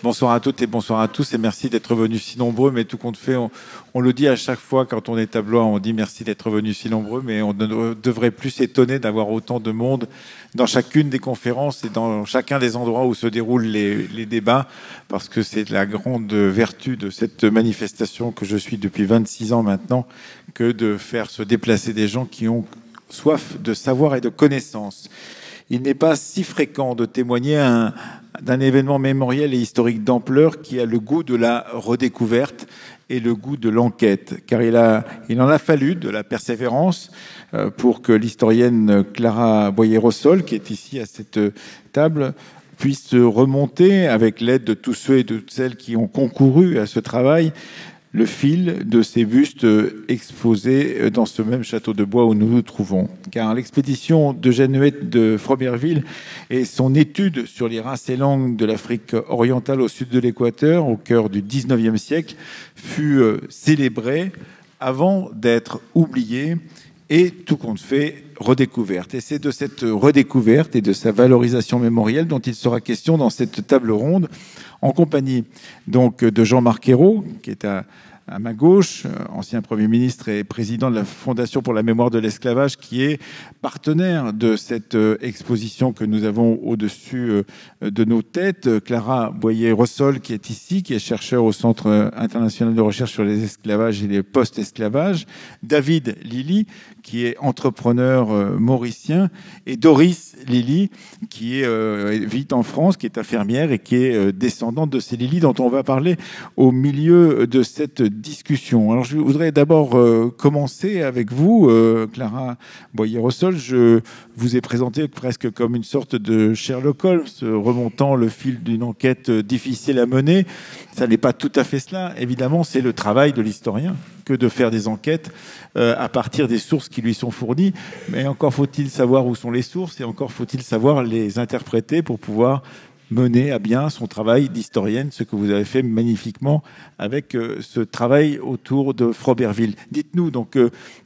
Bonsoir à toutes et bonsoir à tous et merci d'être venus si nombreux. Mais tout compte fait, on le dit à chaque fois quand on est à Blois, on dit merci d'être venus si nombreux, mais on ne devrait plus s'étonner d'avoir autant de monde dans chacune des conférences et dans chacun des endroits où se déroulent les débats, parce que c'est la grande vertu de cette manifestation que je suis depuis 26 ans maintenant, que de faire se déplacer des gens qui ont soif de savoir et de connaissance. Il n'est pas si fréquent de témoigner d'un événement mémoriel et historique d'ampleur qui a le goût de la redécouverte et le goût de l'enquête, car il en a fallu de la persévérance pour que l'historienne Clara Boyer-Rossol, qui est ici à cette table, puisse remonter, avec l'aide de tous ceux et de toutes celles qui ont concouru à ce travail, le fil de ces bustes exposés dans ce même château de bois où nous nous trouvons. Car l'expédition d'Eugène Huet de Froberville et son étude sur les races et langues de l'Afrique orientale au sud de l'Équateur, au cœur du XIXe siècle, fut célébrée avant d'être oubliée et, tout compte fait, redécouverte. Et c'est de cette redécouverte et de sa valorisation mémorielle dont il sera question dans cette table ronde, en compagnie donc de Jean-Marc Ayrault, qui est à ma gauche, ancien Premier ministre et président de la Fondation pour la mémoire de l'esclavage, qui est partenaire de cette exposition que nous avons au-dessus de nos têtes. Clara Boyer-Rossol, qui est ici, qui est chercheur au Centre international de recherche sur les esclavages et les post-esclavages. David Lily, qui est entrepreneur mauricien. Et Doris Lily, qui vit en France, qui est infirmière et qui est descendante de ces Lily dont on va parler au milieu de cette discussion. Alors, je voudrais d'abord commencer avec vous, Clara Boyer-Rossol. Je vous ai présenté presque comme une sorte de Sherlock Holmes, remontant le fil d'une enquête difficile à mener. Ça n'est pas tout à fait cela. Évidemment, c'est le travail de l'historien que de faire des enquêtes à partir des sources qui lui sont fournies. Mais encore faut-il savoir où sont les sources et encore faut-il savoir les interpréter pour pouvoir mener à bien son travail d'historienne, ce que vous avez fait magnifiquement avec ce travail autour de Froberville. Dites-nous donc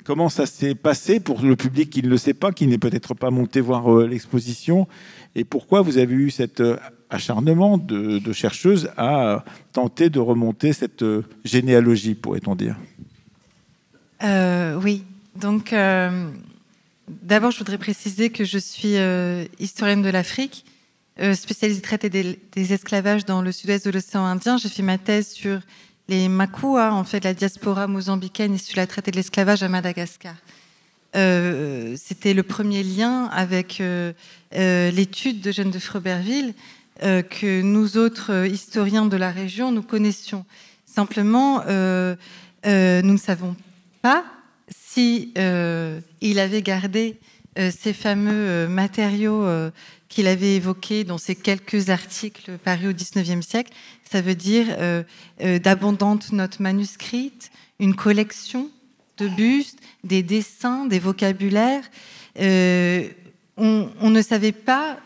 comment ça s'est passé pour le public qui ne le sait pas, qui n'est peut-être pas monté voir l'exposition, et pourquoi vous avez eu cet acharnement de chercheuse à tenter de remonter cette généalogie, pourrait-on dire. Oui, donc d'abord je voudrais préciser que je suis historienne de l'Afrique, spécialisée traité des esclavages dans le sud-ouest de l'océan Indien. J'ai fait ma thèse sur les Makua, en fait la diaspora mozambicaine issue de la traité de l'esclavage à Madagascar. C'était le premier lien avec l'étude d'Eugène de Froberville que nous autres historiens de la région, nous connaissions. Simplement, nous ne savons pas si il avait gardé ces fameux matériaux qu'il avait évoqués dans ces quelques articles parus au XIXe siècle. Ça veut dire d'abondantes notes manuscrites, une collection de bustes, des dessins, des vocabulaires. On ne savait pas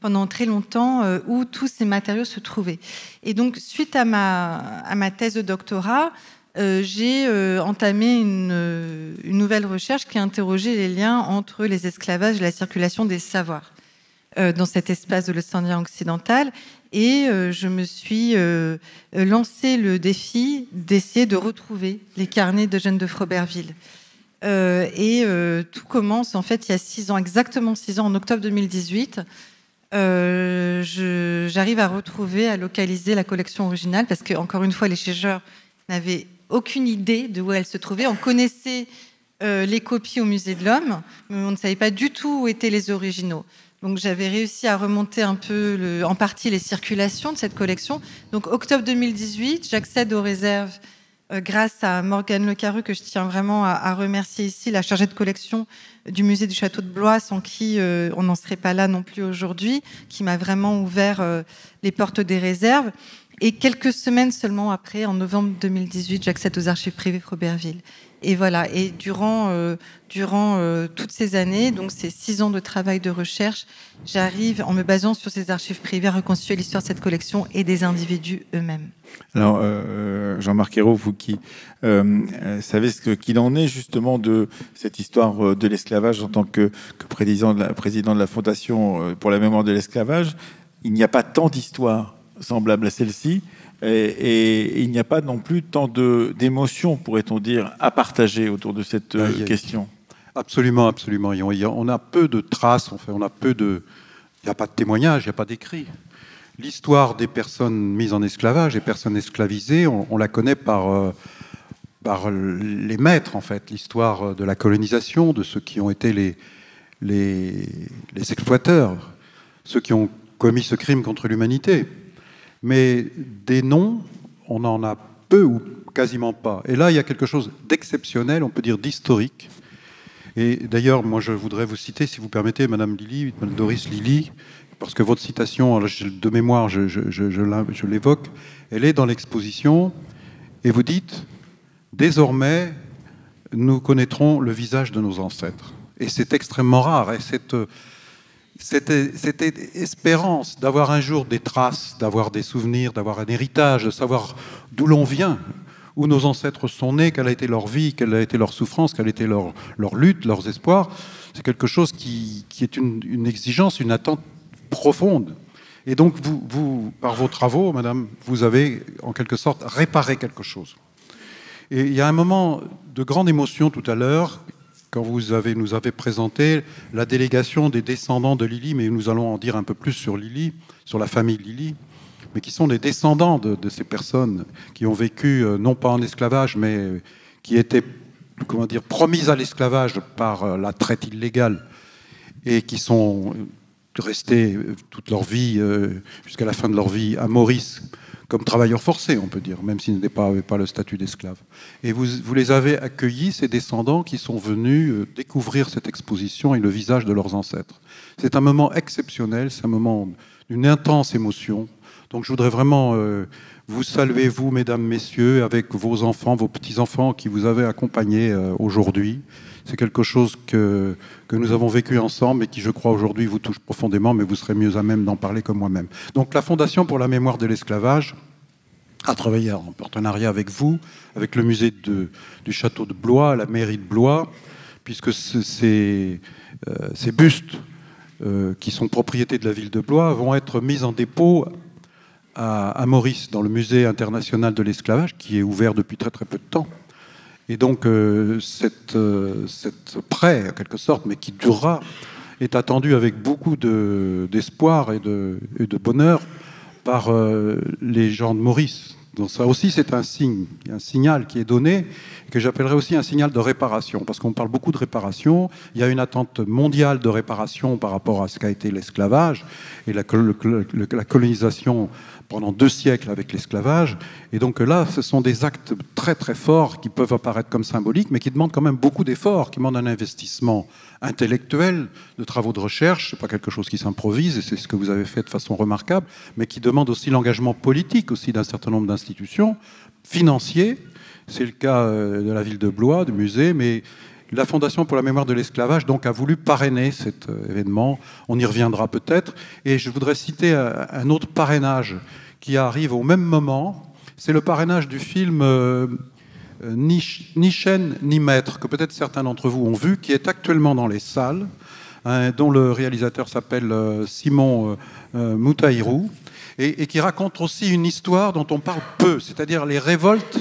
pendant très longtemps où tous ces matériaux se trouvaient. Et donc, suite à ma thèse de doctorat, j'ai entamé une nouvelle recherche qui a interrogé les liens entre les esclavages et la circulation des savoirs dans cet espace de l'océan Indien occidental. Et je me suis lancé le défi d'essayer de retrouver les carnets d'Eugène de Froberville. Tout commence en fait il y a 6 ans, exactement 6 ans, en octobre 2018. J'arrive à retrouver, à localiser la collection originale parce que, encore une fois, les chercheurs n'avaient aucune idée de où elle se trouvait. On connaissait les copies au Musée de l'Homme, mais on ne savait pas du tout où étaient les originaux. Donc j'avais réussi à remonter un peu, en partie, les circulations de cette collection. Donc octobre 2018, j'accède aux réserves grâce à Morgane Lecaru, que je tiens vraiment à remercier ici, la chargée de collection du musée du Château de Blois, sans qui on n'en serait pas là non plus aujourd'hui, qui m'a vraiment ouvert les portes des réserves. Et quelques semaines seulement après, en novembre 2018, j'accède aux archives privées Froberville. Et voilà, et durant toutes ces années, donc ces 6 ans de travail de recherche, j'arrive, en me basant sur ces archives privées, à reconstituer l'histoire de cette collection et des individus eux-mêmes. Alors, Jean-Marc Ayrault, vous qui savez ce qu'il en est justement de cette histoire de l'esclavage en tant que président de la Fondation pour la mémoire de l'esclavage, il n'y a pas tant d'histoires semblable à celle-ci. Et il n'y a pas non plus tant d'émotions, pourrait-on dire, à partager autour de cette question. Absolument, absolument. On a peu de traces, enfin, il n'y a pas de témoignages, il n'y a pas d'écrits. L'histoire des personnes mises en esclavage, des personnes esclavisées, on la connaît par les maîtres, en fait. L'histoire de la colonisation, de ceux qui ont été les exploiteurs, ceux qui ont commis ce crime contre l'humanité. Mais des noms, on en a peu ou quasiment pas. Et là, il y a quelque chose d'exceptionnel, on peut dire d'historique. Et d'ailleurs, moi, je voudrais vous citer, si vous permettez, Madame Lily, Madame Doris Lily, parce que votre citation, de mémoire, je l'évoque, elle est dans l'exposition, et vous dites « Désormais, nous connaîtrons le visage de nos ancêtres ». Et c'est extrêmement rare, et cette espérance d'avoir un jour des traces, d'avoir des souvenirs, d'avoir un héritage, de savoir d'où l'on vient, où nos ancêtres sont nés, quelle a été leur vie, quelle a été leur souffrance, quelle a été leur lutte, leurs espoirs, c'est quelque chose qui est une exigence, une attente profonde. Et donc, vous, par vos travaux, madame, vous avez en quelque sorte réparé quelque chose. Et il y a un moment de grande émotion tout à l'heure, quand vous nous avez présenté la délégation des descendants de Lily, mais nous allons en dire un peu plus sur Lily, sur la famille Lily, mais qui sont les descendants de ces personnes qui ont vécu, non pas en esclavage, mais qui étaient, comment dire, promises à l'esclavage par la traite illégale et qui sont restés toute leur vie, jusqu'à la fin de leur vie, à Maurice, comme travailleurs forcés, on peut dire, même s'ils n'avaient pas le statut d'esclave. Et vous les avez accueillis, ces descendants qui sont venus découvrir cette exposition et le visage de leurs ancêtres. C'est un moment exceptionnel, c'est un moment d'une intense émotion. Donc je voudrais vraiment vous saluer, vous, mesdames, messieurs, avec vos enfants, vos petits-enfants qui vous avez accompagnés aujourd'hui. C'est quelque chose que nous avons vécu ensemble et qui, je crois, aujourd'hui vous touche profondément, mais vous serez mieux à même d'en parler que moi-même. Donc la Fondation pour la mémoire de l'esclavage a travaillé en partenariat avec vous, avec le musée du château de Blois, la mairie de Blois, puisque ces bustes qui sont propriétés de la ville de Blois vont être mis en dépôt à Maurice, dans le musée international de l'esclavage, qui est ouvert depuis très très peu de temps. Et donc, cette prêt, en quelque sorte, mais qui durera, est attendu avec beaucoup d'espoir et de bonheur par les gens de Maurice. Donc ça aussi, c'est un signe, un signal qui est donné, que j'appellerais aussi un signal de réparation, parce qu'on parle beaucoup de réparation. Il y a une attente mondiale de réparation par rapport à ce qu'a été l'esclavage et la colonisation pendant 2 siècles avec l'esclavage. Et donc là, ce sont des actes très très forts qui peuvent apparaître comme symboliques, mais qui demandent quand même beaucoup d'efforts, qui demandent un investissement intellectuel, de travaux de recherche. C'est pas quelque chose qui s'improvise, et c'est ce que vous avez fait de façon remarquable, mais qui demande aussi l'engagement politique aussi d'un certain nombre d'institutions, financier. C'est le cas de la ville de Blois, du musée, mais la Fondation pour la mémoire de l'esclavage donc a voulu parrainer cet événement. On y reviendra peut-être. Et je voudrais citer un autre parrainage qui arrive au même moment. C'est le parrainage du film Ni chaîne ni maître, que peut-être certains d'entre vous ont vu, qui est actuellement dans les salles, dont le réalisateur s'appelle Simon Moutaïrou, et qui raconte aussi une histoire dont on parle peu, c'est-à-dire les révoltes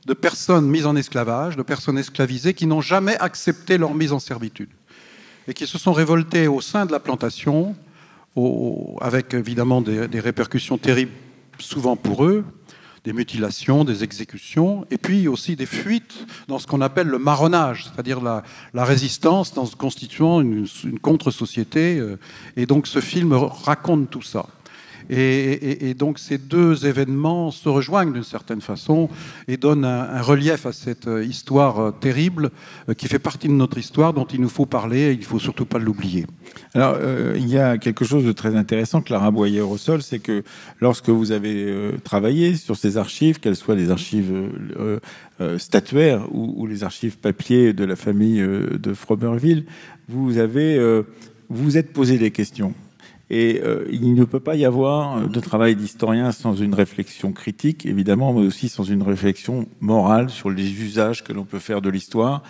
de personnes mises en esclavage, de personnes esclavisées qui n'ont jamais accepté leur mise en servitude et qui se sont révoltées au sein de la plantation, avec évidemment des répercussions terribles souvent pour eux, des mutilations, des exécutions, et puis aussi des fuites dans ce qu'on appelle le marronnage, c'est-à-dire la résistance dans constituant une contre-société. Et donc ce film raconte tout ça. Et donc ces deux événements se rejoignent d'une certaine façon et donnent un relief à cette histoire terrible qui fait partie de notre histoire, dont il nous faut parler et il ne faut surtout pas l'oublier. Alors, il y a quelque chose de très intéressant, Clara Boyer-Rossol, c'est que lorsque vous avez travaillé sur ces archives, qu'elles soient les archives statuaires ou les archives papier de la famille de Froberville, vous vous êtes posé des questions. Et il ne peut pas y avoir de travail d'historien sans une réflexion critique, évidemment, mais aussi sans une réflexion morale sur les usages que l'on peut faire de l'histoire.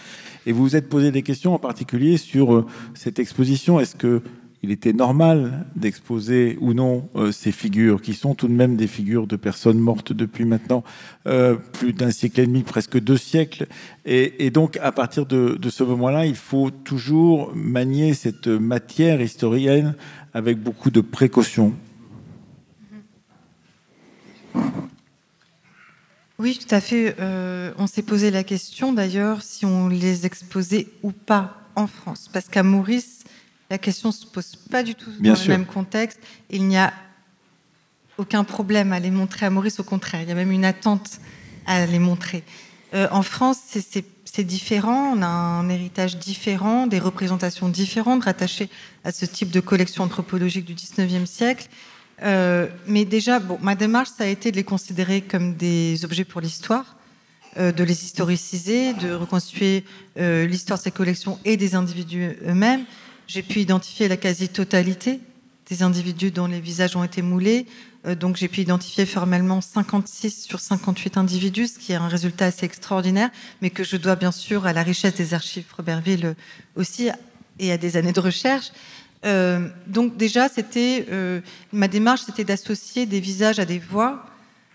Et vous vous êtes posé des questions en particulier sur cette exposition. Est-ce que il était normal d'exposer ou non ces figures, qui sont tout de même des figures de personnes mortes depuis maintenant plus d'un siècle et demi, presque 2 siècles. Et donc, à partir de ce moment-là, il faut toujours manier cette matière historienne avec beaucoup de précaution. Oui, tout à fait. On s'est posé la question, d'ailleurs, si on les exposait ou pas en France. Parce qu'à Maurice, la question ne se pose pas du tout dans le même contexte. Il n'y a aucun problème à les montrer à Maurice, au contraire. Il y a même une attente à les montrer. En France, c'est différent. On a un héritage différent, des représentations différentes rattachées à ce type de collection anthropologique du 19e siècle. Mais déjà, ma démarche, ça a été de les considérer comme des objets pour l'histoire, de les historiciser, de reconstituer l'histoire de ces collections et des individus eux-mêmes. J'ai pu identifier la quasi-totalité des individus dont les visages ont été moulés. Donc j'ai pu identifier formellement 56 sur 58 individus, ce qui est un résultat assez extraordinaire, mais que je dois bien sûr à la richesse des archives Robertville aussi et à des années de recherche. Donc déjà, ma démarche, c'était d'associer des visages à des voix,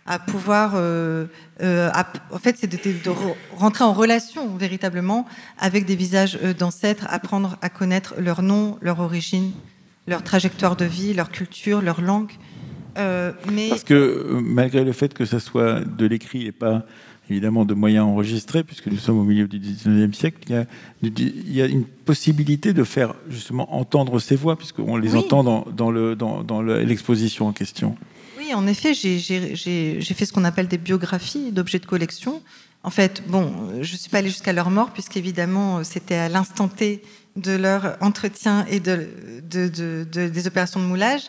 à pouvoir, en fait, c'était de rentrer en relation véritablement avec des visages d'ancêtres, apprendre à connaître leur nom, leur origine, leur trajectoire de vie, leur culture, leur langue. Parce que malgré le fait que ça soit de l'écrit et pas évidemment de moyens enregistrés, puisque nous sommes au milieu du 19e siècle, il y a une possibilité de faire justement entendre ces voix, puisqu'on les entend dans l'exposition en question. Oui, en effet, j'ai fait ce qu'on appelle des biographies d'objets de collection. En fait, je ne suis pas allée jusqu'à leur mort, puisqu'évidemment, c'était à l'instant T de leur entretien et des opérations de moulage.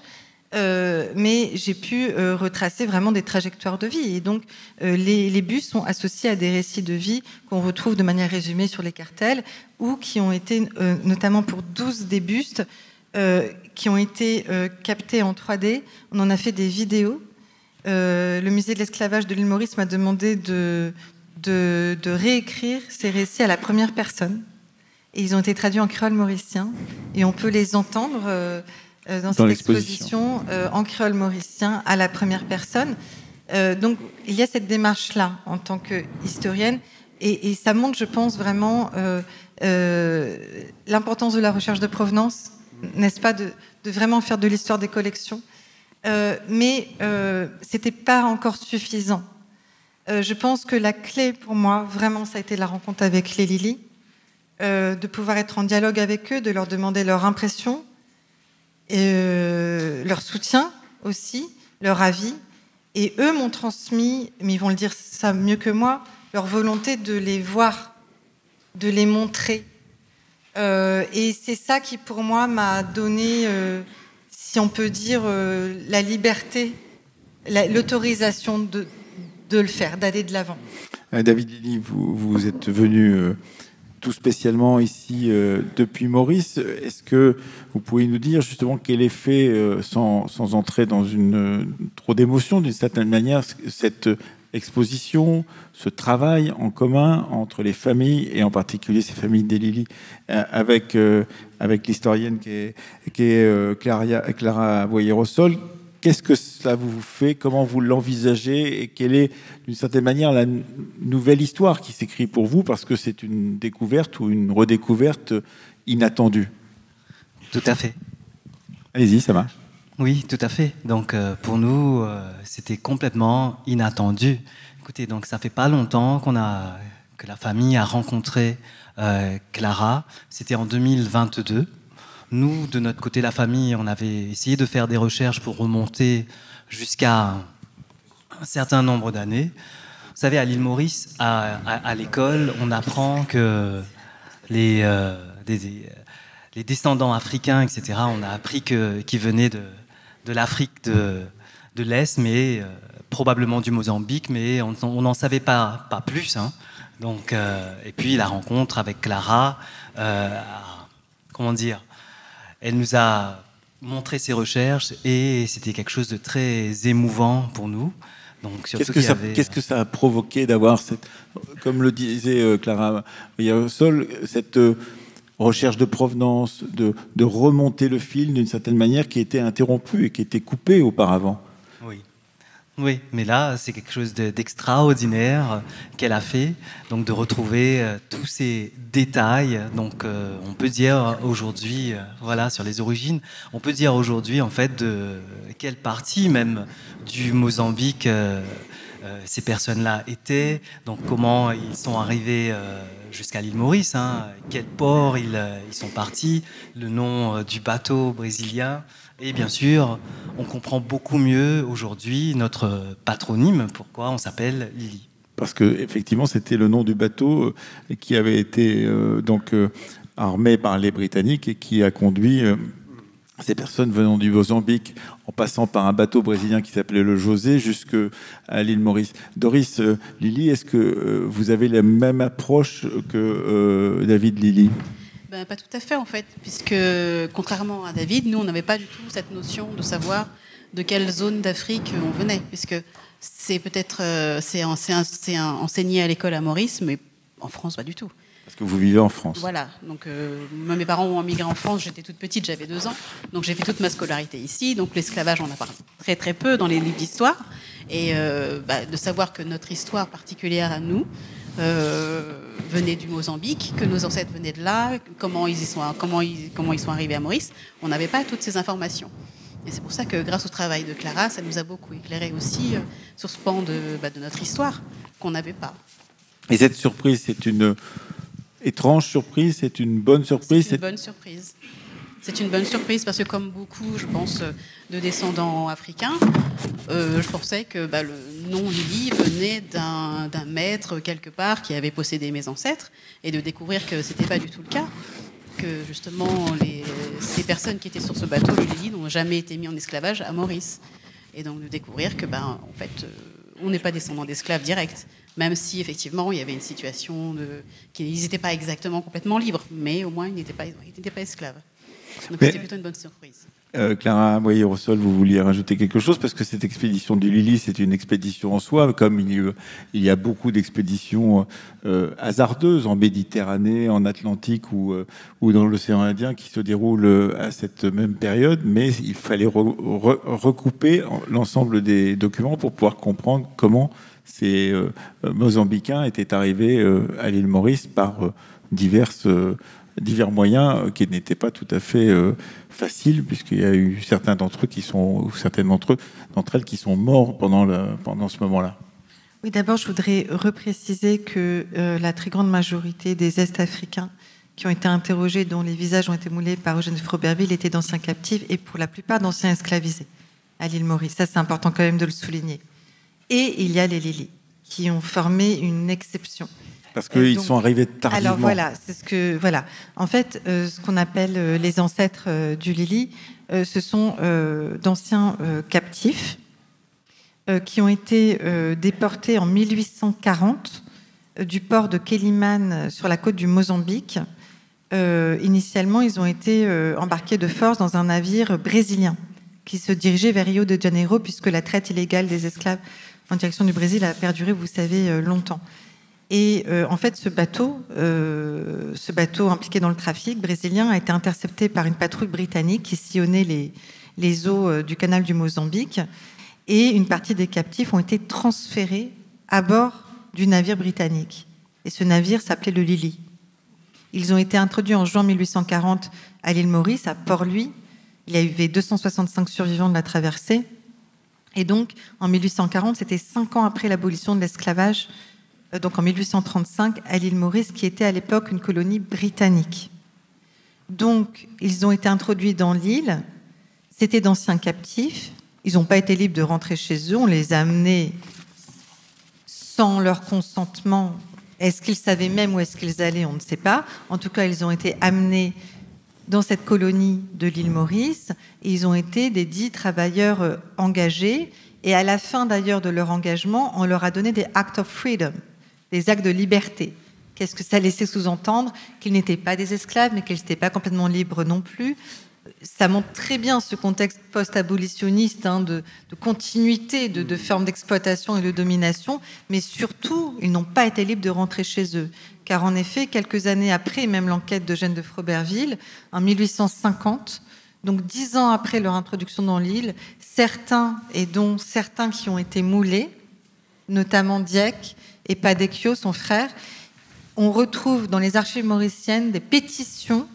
Mais j'ai pu retracer vraiment des trajectoires de vie. Et donc, les bustes sont associés à des récits de vie qu'on retrouve de manière résumée sur les cartels ou qui ont été, notamment pour 12 des bustes, qui ont été captés en 3D. On en a fait des vidéos. Le musée de l'esclavage de l'île Maurice m'a demandé de réécrire ces récits à la première personne. Et ils ont été traduits en créole mauricien. Et on peut les entendre... dans cette exposition en créole mauricien à la première personne. Donc, il y a cette démarche-là en tant qu'historienne et ça montre, je pense, vraiment l'importance de la recherche de provenance, n'est-ce pas, de vraiment faire de l'histoire des collections. Mais c'était pas encore suffisant. Je pense que la clé pour moi, vraiment, ça a été la rencontre avec les Lili, de pouvoir être en dialogue avec eux, de leur demander leur impression, leur soutien aussi, leur avis. Et eux m'ont transmis, mais ils vont le dire ça mieux que moi, leur volonté de les voir, de les montrer. Et c'est ça qui, pour moi, m'a donné, si on peut dire, la liberté, l'autorisation de le faire, d'aller de l'avant. David Lili, vous êtes venu... tout spécialement ici depuis Maurice. Est-ce que vous pouvez nous dire justement quel effet, sans entrer dans trop d'émotion d'une certaine manière, cette exposition, ce travail en commun entre les familles, et en particulier ces familles des Lili, avec l'historienne qui est Clara Boyer-Rossol, qu'est-ce que cela vous fait? Comment vous l'envisagez? Et quelle est, d'une certaine manière, la nouvelle histoire qui s'écrit pour vous? Parce que c'est une découverte ou une redécouverte inattendue. Tout à fait. Allez-y, ça marche. Oui, tout à fait. Donc, pour nous, c'était complètement inattendu. Écoutez, donc, ça fait pas longtemps que la famille a rencontré Clara. C'était en 2022. Nous, de notre côté, la famille, on avait essayé de faire des recherches pour remonter jusqu'à un certain nombre d'années. Vous savez, à l'île Maurice, à l'école, on apprend que les descendants africains, etc., on a appris qu'ils venaient de l'Afrique de l'Est, mais probablement du Mozambique, mais on n'en savait pas plus. Hein. Donc, et puis, la rencontre avec Clara, comment dire, elle nous a montré ses recherches et c'était quelque chose de très émouvant pour nous. Qu'est-ce que ça a provoqué d'avoir cette, comme le disait Clara Boyer-Rossol, cette recherche de provenance, de remonter le fil d'une certaine manière qui était interrompu et qui était coupé auparavant. Oui. Oui, mais là, c'est quelque chose d'extraordinaire qu'elle a fait, donc de retrouver tous ces détails. Donc, on peut dire aujourd'hui, voilà, sur les origines, on peut dire aujourd'hui, en fait, de quelle partie même du Mozambique ces personnes-là étaient, donc comment ils sont arrivés jusqu'à l'île Maurice, hein, quel port ils sont partis, le nom du bateau brésilien. Et bien sûr, on comprend beaucoup mieux aujourd'hui notre patronyme, pourquoi on s'appelle Lily. Parce que effectivement, c'était le nom du bateau qui avait été armé par les Britanniques et qui a conduit ces personnes venant du Mozambique en passant par un bateau brésilien qui s'appelait le José jusqu'à l'île Maurice. Doris, Lily, est-ce que vous avez la même approche que David, Lily ? Ben, pas tout à fait en fait, puisque contrairement à David, nous on n'avait pas du tout cette notion de savoir de quelle zone d'Afrique on venait, puisque c'est peut-être c'est enseigné à l'école à Maurice, mais en France pas du tout. Parce que vous vivez en France. Voilà, donc mes parents ont immigré en France, j'étais toute petite, j'avais 2 ans, donc j'ai fait toute ma scolarité ici, donc l'esclavage on en parle très très peu dans les livres d'histoire, et de savoir que notre histoire particulière à nous venaient du Mozambique, que nos ancêtres venaient de là, comment ils sont arrivés à Maurice. On n'avait pas toutes ces informations. Et c'est pour ça que grâce au travail de Clara, ça nous a beaucoup éclairé aussi sur ce pan de notre histoire qu'on n'avait pas. Et cette surprise, c'est une étrange surprise, c'est une bonne surprise. C'est une bonne surprise. C'est une bonne surprise parce que comme beaucoup, je pense, de descendants africains, je pensais que le nom Lily venait d'un maître quelque part qui avait possédé mes ancêtres, et de découvrir que c'était pas du tout le cas, que justement ces personnes qui étaient sur ce bateau, le Lily, n'ont jamais été mis en esclavage à Maurice, et donc de découvrir que en fait on n'est pas descendants d'esclaves directs, même si effectivement il y avait une situation qu'ils n'étaient pas exactement complètement libres, mais au moins ils n'étaient pas esclaves. Donc c'était plutôt une bonne surprise. Clara Boyer-Rossol, vous vouliez rajouter quelque chose, parce que cette expédition du Lily, c'est une expédition en soi, comme il y a beaucoup d'expéditions hasardeuses en Méditerranée, en Atlantique ou dans l'océan Indien qui se déroulent à cette même période, mais il fallait recouper l'ensemble des documents pour pouvoir comprendre comment ces Mozambicains étaient arrivés à l'île Maurice par divers moyens qui n'étaient pas tout à fait faciles, puisqu'il y a eu certains d'entre elles qui sont morts pendant ce moment-là. Oui, d'abord, je voudrais repréciser que la très grande majorité des Est-Africains qui ont été interrogés, dont les visages ont été moulés par Eugène Froberville, étaient d'anciens captifs et pour la plupart d'anciens esclavisés à l'île Maurice. Ça, c'est important quand même de le souligner. Et il y a les Lili, qui ont formé une exception. Parce qu'ils sont arrivés tardivement. Alors voilà, En fait, ce qu'on appelle les ancêtres du Lili, ce sont d'anciens captifs qui ont été déportés en 1840 du port de Quelimane sur la côte du Mozambique. Initialement, ils ont été embarqués de force dans un navire brésilien qui se dirigeait vers Rio de Janeiro, puisque la traite illégale des esclaves en direction du Brésil a perduré, vous savez, longtemps. Et en fait, ce bateau impliqué dans le trafic brésilien a été intercepté par une patrouille britannique qui sillonnait les eaux du canal du Mozambique, et une partie des captifs ont été transférés à bord du navire britannique. Et ce navire s'appelait le Lily. Ils ont été introduits en juin 1840 à l'île Maurice, à Port-Louis. Il y avait 265 survivants de la traversée. Et donc, en 1840, c'était 5 ans après l'abolition de l'esclavage, donc en 1835, à l'île Maurice, qui était à l'époque une colonie britannique. Donc, ils ont été introduits dans l'île. C'était d'anciens captifs. Ils n'ont pas été libres de rentrer chez eux. On les a amenés sans leur consentement. Est-ce qu'ils savaient même où est-ce qu'ils allaient? On ne sait pas. En tout cas, ils ont été amenés dans cette colonie de l'île Maurice. Et ils ont été des dits travailleurs engagés. Et à la fin, d'ailleurs, de leur engagement, on leur a donné des acts of freedom, des actes de liberté. Qu'est-ce que ça laissait sous-entendre? Qu'ils n'étaient pas des esclaves, mais qu'ils n'étaient pas complètement libres non plus. ça montre très bien ce contexte post-abolitionniste, de continuité de formes d'exploitation et de domination, mais surtout, ils n'ont pas été libres de rentrer chez eux. Car en effet, quelques années après, même l'enquête d'Eugène de Froberville, en 1850, donc 10 ans après leur introduction dans l'île, certains, et dont certains qui ont été moulés, notamment Dieck et Padecchio, son frère, on retrouve dans les archives mauriciennes des pétitions.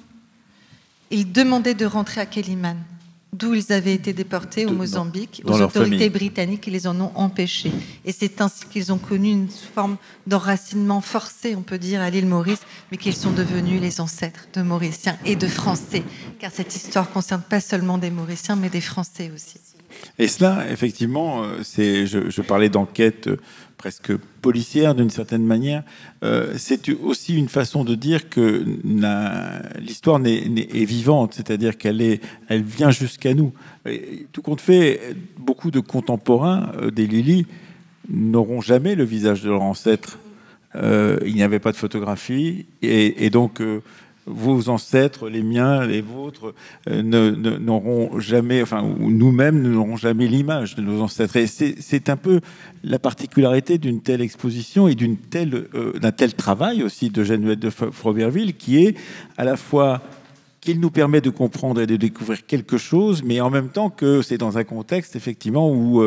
Ils demandaient de rentrer à Kéliman, d'où ils avaient été déportés au Mozambique, aux autorités britanniques qui les en ont empêchés. Et c'est ainsi qu'ils ont connu une forme d'enracinement forcé, on peut dire, à l'île Maurice, mais qu'ils sont devenus les ancêtres de Mauriciens et de Français, car cette histoire ne concerne pas seulement des Mauriciens, mais des Français aussi. Et cela, effectivement, je parlais d'enquête presque policière d'une certaine manière, c'est aussi une façon de dire que l'histoire est vivante, c'est-à-dire elle vient jusqu'à nous. Et tout compte fait, beaucoup de contemporains des Lili n'auront jamais le visage de leur ancêtre. Il n'y avait pas de photographie, et donc vos ancêtres, les miens, les vôtres, n'auront jamais, enfin, nous-mêmes n'aurons jamais l'image de nos ancêtres. Et c'est un peu la particularité d'une telle exposition et d'un tel travail aussi de Geneviève de Froberville, qui est à la fois qu'il nous permet de comprendre et de découvrir quelque chose, mais en même temps que c'est dans un contexte effectivement où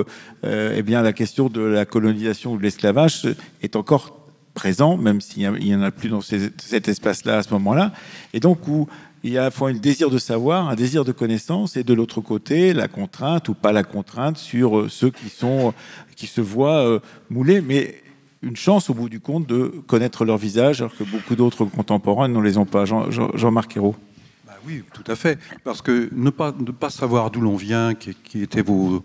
eh bien, la question de la colonisation ou de l'esclavage est encore présent, même s'il n'y en a plus dans cet espace-là à ce moment-là, et donc où il y a à la fois un désir de savoir, un désir de connaissance, et de l'autre côté, la contrainte ou pas la contrainte sur ceux qui se voient moulés, mais une chance au bout du compte de connaître leur visage, alors que beaucoup d'autres contemporains ne les ont pas. Jean-Marc Ayrault. Oui, tout à fait, parce que ne pas savoir d'où l'on vient, qui étaient vos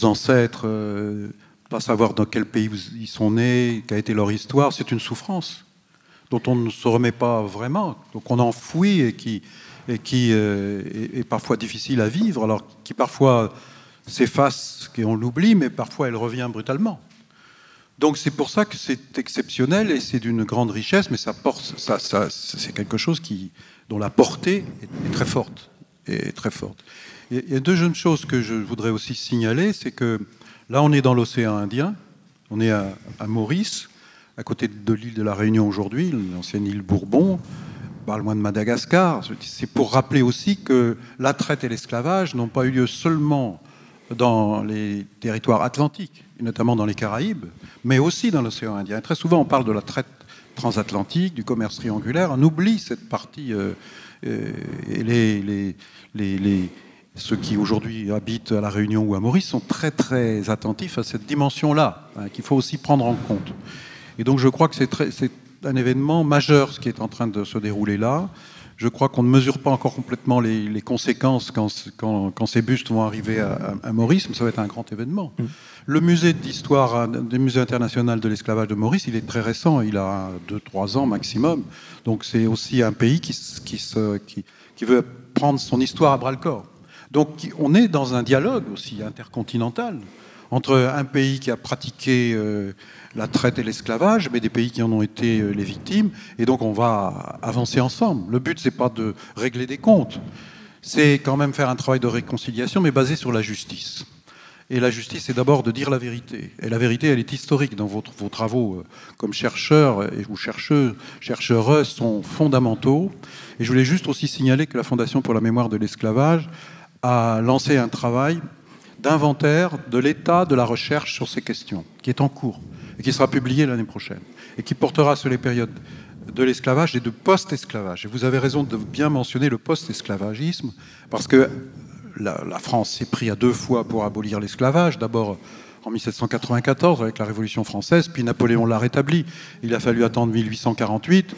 ancêtres, pas savoir dans quel pays ils sont nés, quelle a été leur histoire, c'est une souffrance dont on ne se remet pas vraiment, donc on enfouit et qui est parfois difficile à vivre, alors qui parfois s'efface, qu'on l'oublie, mais parfois elle revient brutalement. Donc c'est pour ça que c'est exceptionnel et c'est d'une grande richesse, mais c'est quelque chose dont la portée est très forte. Il y a deux jeunes choses que je voudrais aussi signaler, c'est que là, on est dans l'océan Indien, on est à Maurice, à côté de l'île de la Réunion aujourd'hui, l'ancienne île Bourbon, pas loin de Madagascar. C'est pour rappeler aussi que la traite et l'esclavage n'ont pas eu lieu seulement dans les territoires atlantiques, et notamment dans les Caraïbes, mais aussi dans l'océan Indien. Et très souvent, on parle de la traite transatlantique, du commerce triangulaire, on oublie cette partie, et ceux qui aujourd'hui habitent à La Réunion ou à Maurice sont très très attentifs à cette dimension-là, qu'il faut aussi prendre en compte. Et donc je crois que c'est un événement majeur ce qui est en train de se dérouler là. Je crois qu'on ne mesure pas encore complètement les conséquences quand ces bustes vont arriver à Maurice, mais ça va être un grand événement. Le musée d'histoire, du musée international de l'esclavage de Maurice, il est très récent, il a 2-3 ans maximum. Donc c'est aussi un pays qui veut prendre son histoire à bras-le-corps. Donc on est dans un dialogue aussi intercontinental entre un pays qui a pratiqué la traite et l'esclavage, mais des pays qui en ont été les victimes, et donc on va avancer ensemble. Le but, c'est pas de régler des comptes, c'est quand même faire un travail de réconciliation, mais basé sur la justice. Et la justice, c'est d'abord de dire la vérité. Et la vérité, elle est historique. Dans vos travaux comme chercheurs ou chercheuses sont fondamentaux. Et je voulais juste aussi signaler que la Fondation pour la mémoire de l'esclavage a lancé un travail d'inventaire de l'état de la recherche sur ces questions, qui est en cours et qui sera publié l'année prochaine, et qui portera sur les périodes de l'esclavage et de post-esclavage. Et vous avez raison de bien mentionner le post-esclavagisme, parce que la France s'est pris à 2 fois pour abolir l'esclavage, d'abord en 1794 avec la Révolution française, puis Napoléon l'a rétabli. Il a fallu attendre 1848,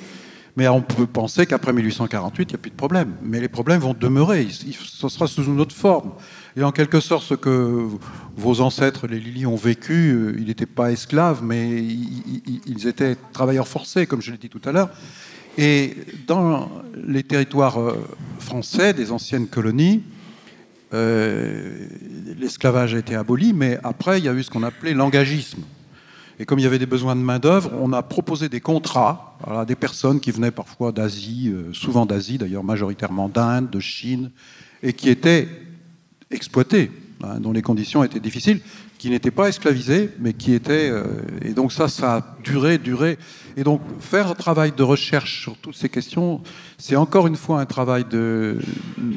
mais on peut penser qu'après 1848, il n'y a plus de problème. Mais les problèmes vont demeurer, ce sera sous une autre forme. Et en quelque sorte, ce que vos ancêtres, les Lili, ont vécu, ils n'étaient pas esclaves, mais ils étaient travailleurs forcés, comme je l'ai dit tout à l'heure. Et dans les territoires français des anciennes colonies, l'esclavage a été aboli, mais après, il y a eu ce qu'on appelait l'engagisme. Et comme il y avait des besoins de main-d'œuvre, on a proposé des contrats à des personnes qui venaient parfois d'Asie, souvent d'Asie d'ailleurs, majoritairement d'Inde, de Chine, et qui étaient exploitées, dont les conditions étaient difficiles, qui n'étaient pas esclavisés, mais qui étaient... et donc ça a duré. Et donc faire un travail de recherche sur toutes ces questions, c'est encore une fois un travail de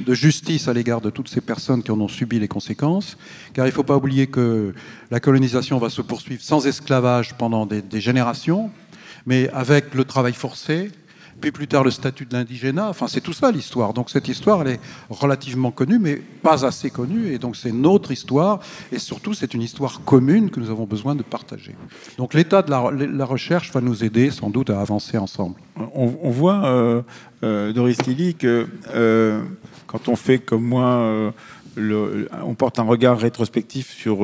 justice à l'égard de toutes ces personnes qui en ont subi les conséquences, car il ne faut pas oublier que la colonisation va se poursuivre sans esclavage pendant des générations, mais avec le travail forcé, puis plus tard le statut de l'indigénat, enfin c'est tout ça l'histoire. Donc cette histoire, elle est relativement connue, mais pas assez connue, et donc c'est notre histoire, et surtout c'est une histoire commune que nous avons besoin de partager. Donc l'état de la recherche va nous aider sans doute à avancer ensemble. On voit, Doris Lily, que quand on fait comme moi, on porte un regard rétrospectif sur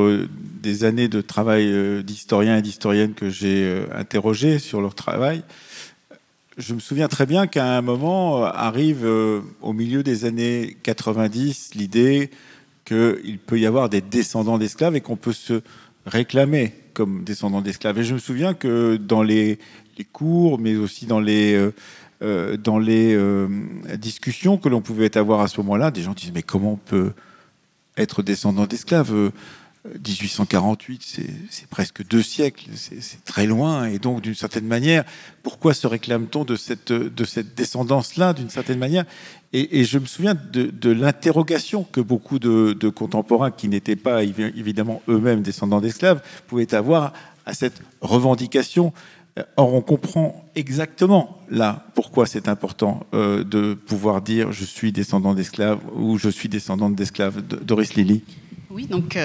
des années de travail d'historiens et d'historiennes que j'ai interrogés sur leur travail. Je me souviens très bien qu'à un moment arrive au milieu des années 90 l'idée qu'il peut y avoir des descendants d'esclaves et qu'on peut se réclamer comme descendants d'esclaves. Et je me souviens que dans les cours, mais aussi dans les discussions que l'on pouvait avoir à ce moment-là, des gens disaient mais comment on peut être descendant d'esclaves 1848, c'est presque 2 siècles, c'est très loin, et donc d'une certaine manière, pourquoi se réclame-t-on de cette descendance-là, d'une certaine manière, et je me souviens de l'interrogation que beaucoup de contemporains qui n'étaient pas évidemment eux-mêmes descendants d'esclaves pouvaient avoir à cette revendication. Or, on comprend exactement là pourquoi c'est important de pouvoir dire je suis descendant d'esclaves ou je suis descendante d'esclaves. Doris Lily. Oui, donc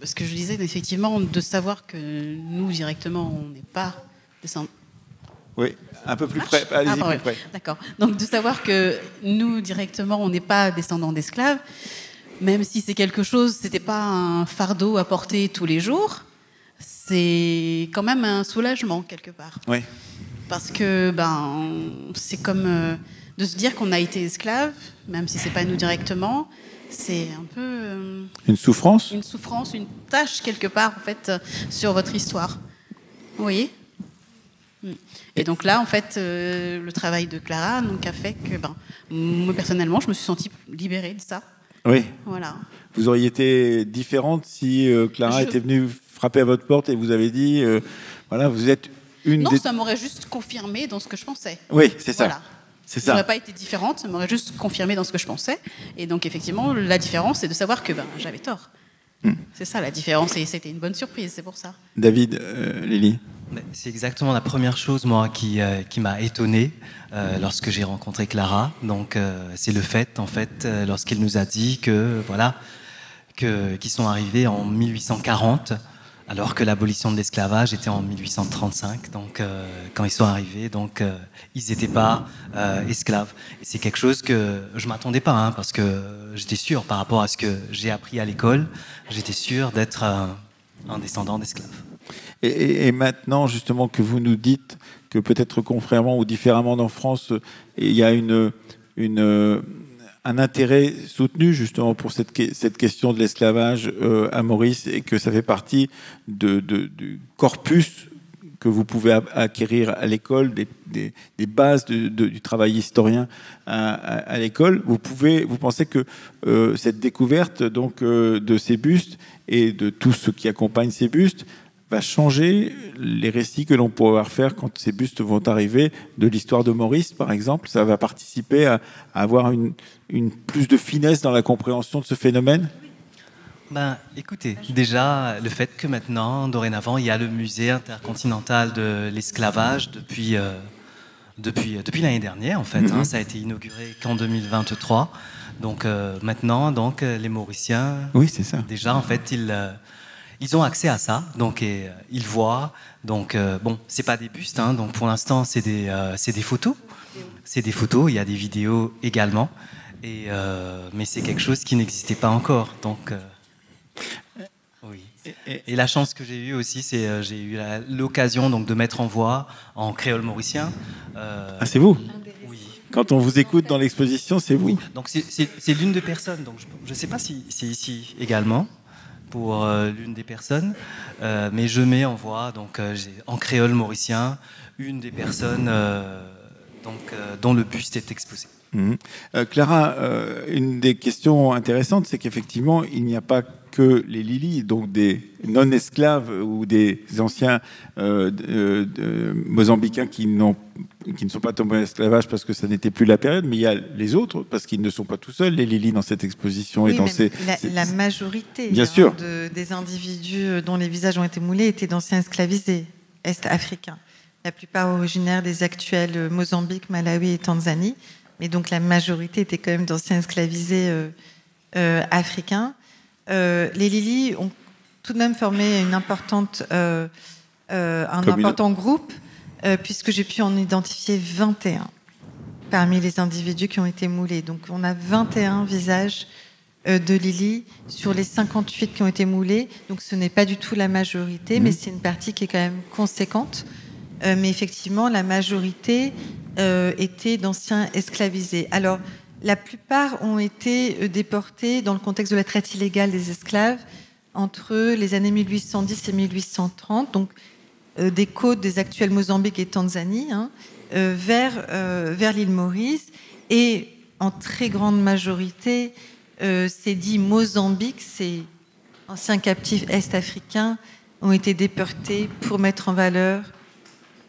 ce que je disais, effectivement, de savoir que nous, directement, on n'est pas descendants. Oui, un peu plus près. Allez-y, plus près. D'accord. Donc, de savoir que nous, directement, on n'est pas descendants d'esclaves, même si c'est quelque chose, c'était pas un fardeau à porter tous les jours, c'est quand même un soulagement, quelque part. Oui. Parce que, c'est comme de se dire qu'on a été esclave, même si c'est pas nous directement. C'est un peu... une souffrance ? Une souffrance, une tâche, quelque part, en fait, sur votre histoire. Vous voyez ? Et donc là, en fait, le travail de Clara donc, a fait que, moi, personnellement, je me suis sentie libérée de ça. Oui. Voilà. Vous auriez été différente si Clara était venue frapper à votre porte et vous avez dit, voilà, vous êtes une Non, ça m'aurait juste confirmé dans ce que je pensais. Oui, c'est ça. Voilà. Ça n'aurait pas été différente, ça m'aurait juste confirmé dans ce que je pensais. Et donc, effectivement, la différence, c'est de savoir que j'avais tort. C'est ça, la différence. Et c'était une bonne surprise, c'est pour ça. David, Lily. C'est exactement la première chose, moi, qui m'a étonné lorsque j'ai rencontré Clara. Donc, c'est le fait, en fait, lorsqu'elle nous a dit que, voilà, qu'ils sont arrivés en 1840, alors que l'abolition de l'esclavage était en 1835. Donc, quand ils sont arrivés, donc, ils n'étaient pas esclaves. Et c'est quelque chose que je ne m'attendais pas, parce que j'étais sûr, par rapport à ce que j'ai appris à l'école, j'étais sûr d'être un descendant d'esclaves. Et maintenant, justement, que vous nous dites que peut-être contrairement ou différemment en France, il y a un intérêt soutenu justement pour cette question de l'esclavage à Maurice et que ça fait partie du corpus que vous pouvez acquérir à l'école, des bases du travail historien à l'école. Vous pensez que cette découverte donc, de ces bustes et de tout ce qui accompagne ces bustes va changer les récits que l'on pourra faire quand ces bustes vont arriver de l'histoire de Maurice, par exemple. Ça va participer à avoir une plus de finesse dans la compréhension de ce phénomène. Écoutez, déjà, le fait que maintenant, dorénavant, il y a le musée intercontinental de l'esclavage depuis l'année dernière, en fait. Ça a été inauguré qu'en 2023. Donc maintenant, les Mauriciens, oui, c'est ça. Déjà, en fait, ils ont accès à ça, donc ils voient. Donc c'est pas des bustes, donc pour l'instant c'est des photos. C'est des photos. Il y a des vidéos également, mais c'est quelque chose qui n'existait pas encore. Donc oui. Et la chance que j'ai eue aussi, c'est j'ai eu l'occasion donc de mettre en voix en créole mauricien. C'est vous. Oui. Quand on vous écoute dans l'exposition, c'est vous. Oui. Donc c'est l'une des personnes. Donc je ne sais pas si c'est ici également. pour l'une des personnes, mais je mets en voix, donc en créole mauricien, une des personnes dont le buste est exposé. Clara, une des questions intéressantes, c'est qu'effectivement, il n'y a pas que les Lili, donc des non-esclaves ou des anciens mozambicains qui ne sont pas tombés en esclavage parce que ça n'était plus la période, mais il y a les autres, parce qu'ils ne sont pas tout seuls, les Lili, dans cette exposition. Oui, et dans la majorité bien sûr. Des individus dont les visages ont été moulés étaient d'anciens esclavisés est-africains. La plupart originaires des actuels Mozambique, Malawi et Tanzanie. Mais donc la majorité était quand même d'anciens esclavisés africains. Les Lili ont tout de même formé un important groupe, puisque j'ai pu en identifier 21 parmi les individus qui ont été moulés. Donc on a 21 visages de Lili sur les 58 qui ont été moulés. Donc ce n'est pas du tout la majorité, mais c'est une partie qui est quand même conséquente. Mais effectivement, la majorité étaient d'anciens esclavisés. Alors, la plupart ont été déportés dans le contexte de la traite illégale des esclaves entre les années 1810 et 1830, donc des côtes des actuels Mozambique et Tanzanie, vers l'île Maurice. Et en très grande majorité, c'est dit Mozambique, ces anciens captifs est-africains ont été déportés pour mettre en valeur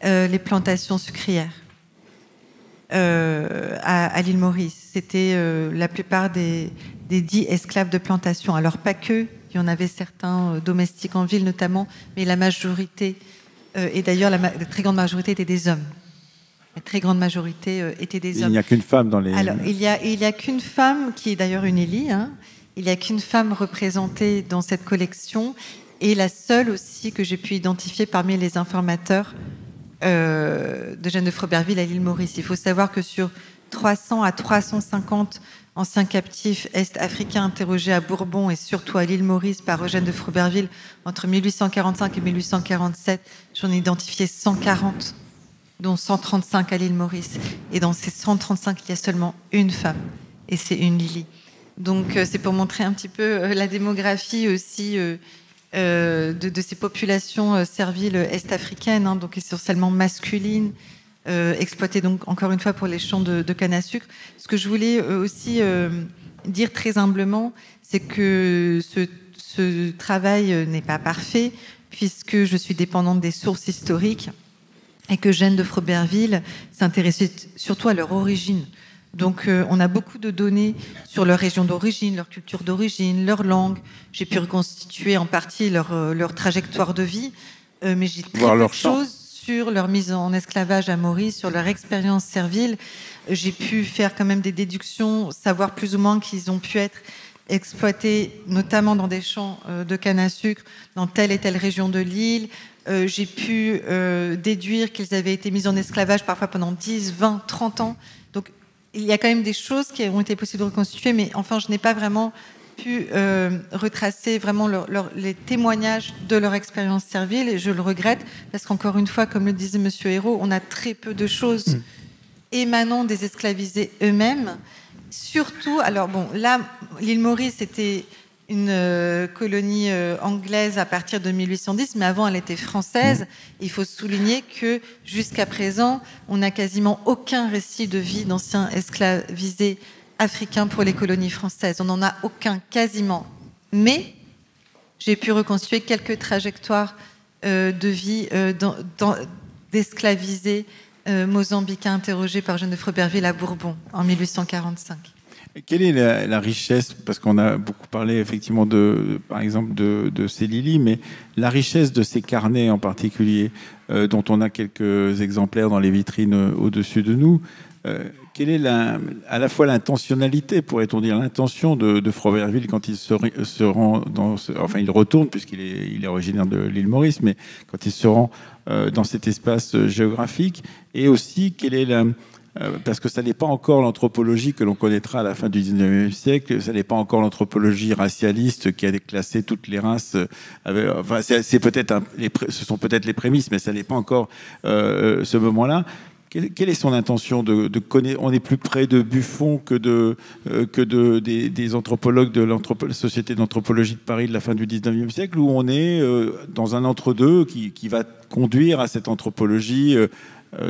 les plantations sucrières. À l'île Maurice. C'était la plupart des dits esclaves de plantation. Alors pas que, il y en avait certains domestiques en ville notamment, mais la majorité, et d'ailleurs la très grande majorité étaient des hommes. La très grande majorité étaient des hommes. Il n'y a qu'une femme dans les... Alors il y a qu'une femme, qui est d'ailleurs une Élie, il n'y a qu'une femme représentée dans cette collection, et la seule aussi que j'ai pu identifier parmi les informateurs de Jeanne de Froberville à l'île Maurice. Il faut savoir que sur 300 à 350 anciens captifs est-africains interrogés à Bourbon et surtout à l'île Maurice par Eugène de Froberville entre 1845 et 1847, j'en ai identifié 140, dont 135 à l'île Maurice. Et dans ces 135, il y a seulement une femme, et c'est une Lili. Donc c'est pour montrer un petit peu la démographie aussi de ces populations serviles est-africaines, donc essentiellement masculines, exploitées donc encore une fois pour les champs de canne à sucre. Ce que je voulais aussi dire très humblement, c'est que ce travail n'est pas parfait, puisque je suis dépendante des sources historiques et que Jeanne de Froberville s'intéressait surtout à leur origine. Donc on a beaucoup de données sur leur région d'origine, leur culture d'origine, leur langue. J'ai pu reconstituer en partie leur trajectoire de vie, mais j'ai très peu de choses sur leur mise en esclavage à Maurice, sur leur expérience servile. J'ai pu faire quand même des déductions, savoir plus ou moins qu'ils ont pu être exploités, notamment dans des champs de canne à sucre, dans telle et telle région de l'île. J'ai pu déduire qu'ils avaient été mis en esclavage parfois pendant 10, 20, 30 ans. Donc il y a quand même des choses qui ont été possibles de reconstituer, mais enfin, je n'ai pas vraiment pu retracer vraiment les témoignages de leur expérience servile, et je le regrette, parce qu'encore une fois, comme le disait Monsieur Hérault, on a très peu de choses émanant des esclavisés eux-mêmes. Surtout, alors bon, là, l'île Maurice était une colonie anglaise à partir de 1810, mais avant elle était française. Il faut souligner que jusqu'à présent, on n'a quasiment aucun récit de vie d'anciens esclavisés africains pour les colonies françaises. On n'en a aucun, quasiment. Mais j'ai pu reconstituer quelques trajectoires de vie d'esclavisés mozambicains interrogés par Jeanne de Froberville à Bourbon en 1845. Quelle est la richesse, parce qu'on a beaucoup parlé effectivement par exemple de ces Lili, mais la richesse de ces carnets en particulier, dont on a quelques exemplaires dans les vitrines au-dessus de nous, quelle est à la fois l'intentionnalité, pourrait-on dire, l'intention de Froberville quand il se rend enfin il retourne puisqu'il est originaire de l'île Maurice, mais quand il se rend dans cet espace géographique, et aussi quelle est parce que ça n'est pas encore l'anthropologie que l'on connaîtra à la fin du 19e siècle, ça n'est pas encore l'anthropologie racialiste qui a déclassé toutes les races. Enfin, ce sont peut-être les prémices, mais ça n'est pas encore ce moment-là. quelle est son intention de connaître? On est plus près de Buffon que des anthropologues de la Société d'anthropologie de Paris de la fin du 19e siècle, où on est dans un entre-deux qui va conduire à cette anthropologie,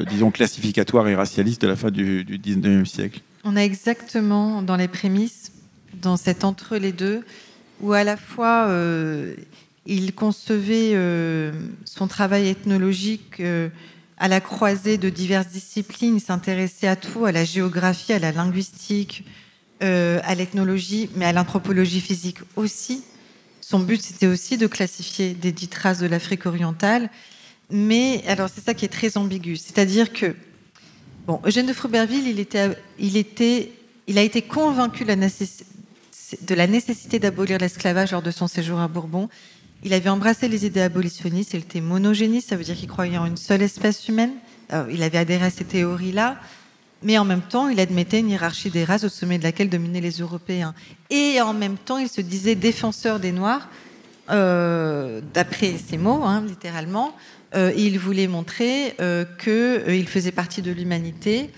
disons, classificatoire et racialiste de la fin du 19e siècle? On est exactement dans les prémices, dans cet entre-les-deux, où à la fois il concevait son travail ethnologique à la croisée de diverses disciplines. Il s'intéressait à tout, à la géographie, à la linguistique, à l'ethnologie, mais à l'anthropologie physique aussi. Son but, c'était aussi de classifier des dites races de l'Afrique orientale. Mais alors, c'est ça qui est très ambigu. C'est-à-dire que, bon, Eugène de Froberville, il a été convaincu de la nécessité d'abolir l'esclavage lors de son séjour à Bourbon. Il avait embrassé les idées abolitionnistes, il était monogéniste, ça veut dire qu'il croyait en une seule espèce humaine. Alors, il avait adhéré à ces théories-là, mais en même temps, il admettait une hiérarchie des races au sommet de laquelle dominaient les Européens. Et en même temps, il se disait défenseur des Noirs, d'après ses mots, littéralement. Il voulait montrer qu'il faisait partie de l'humanité,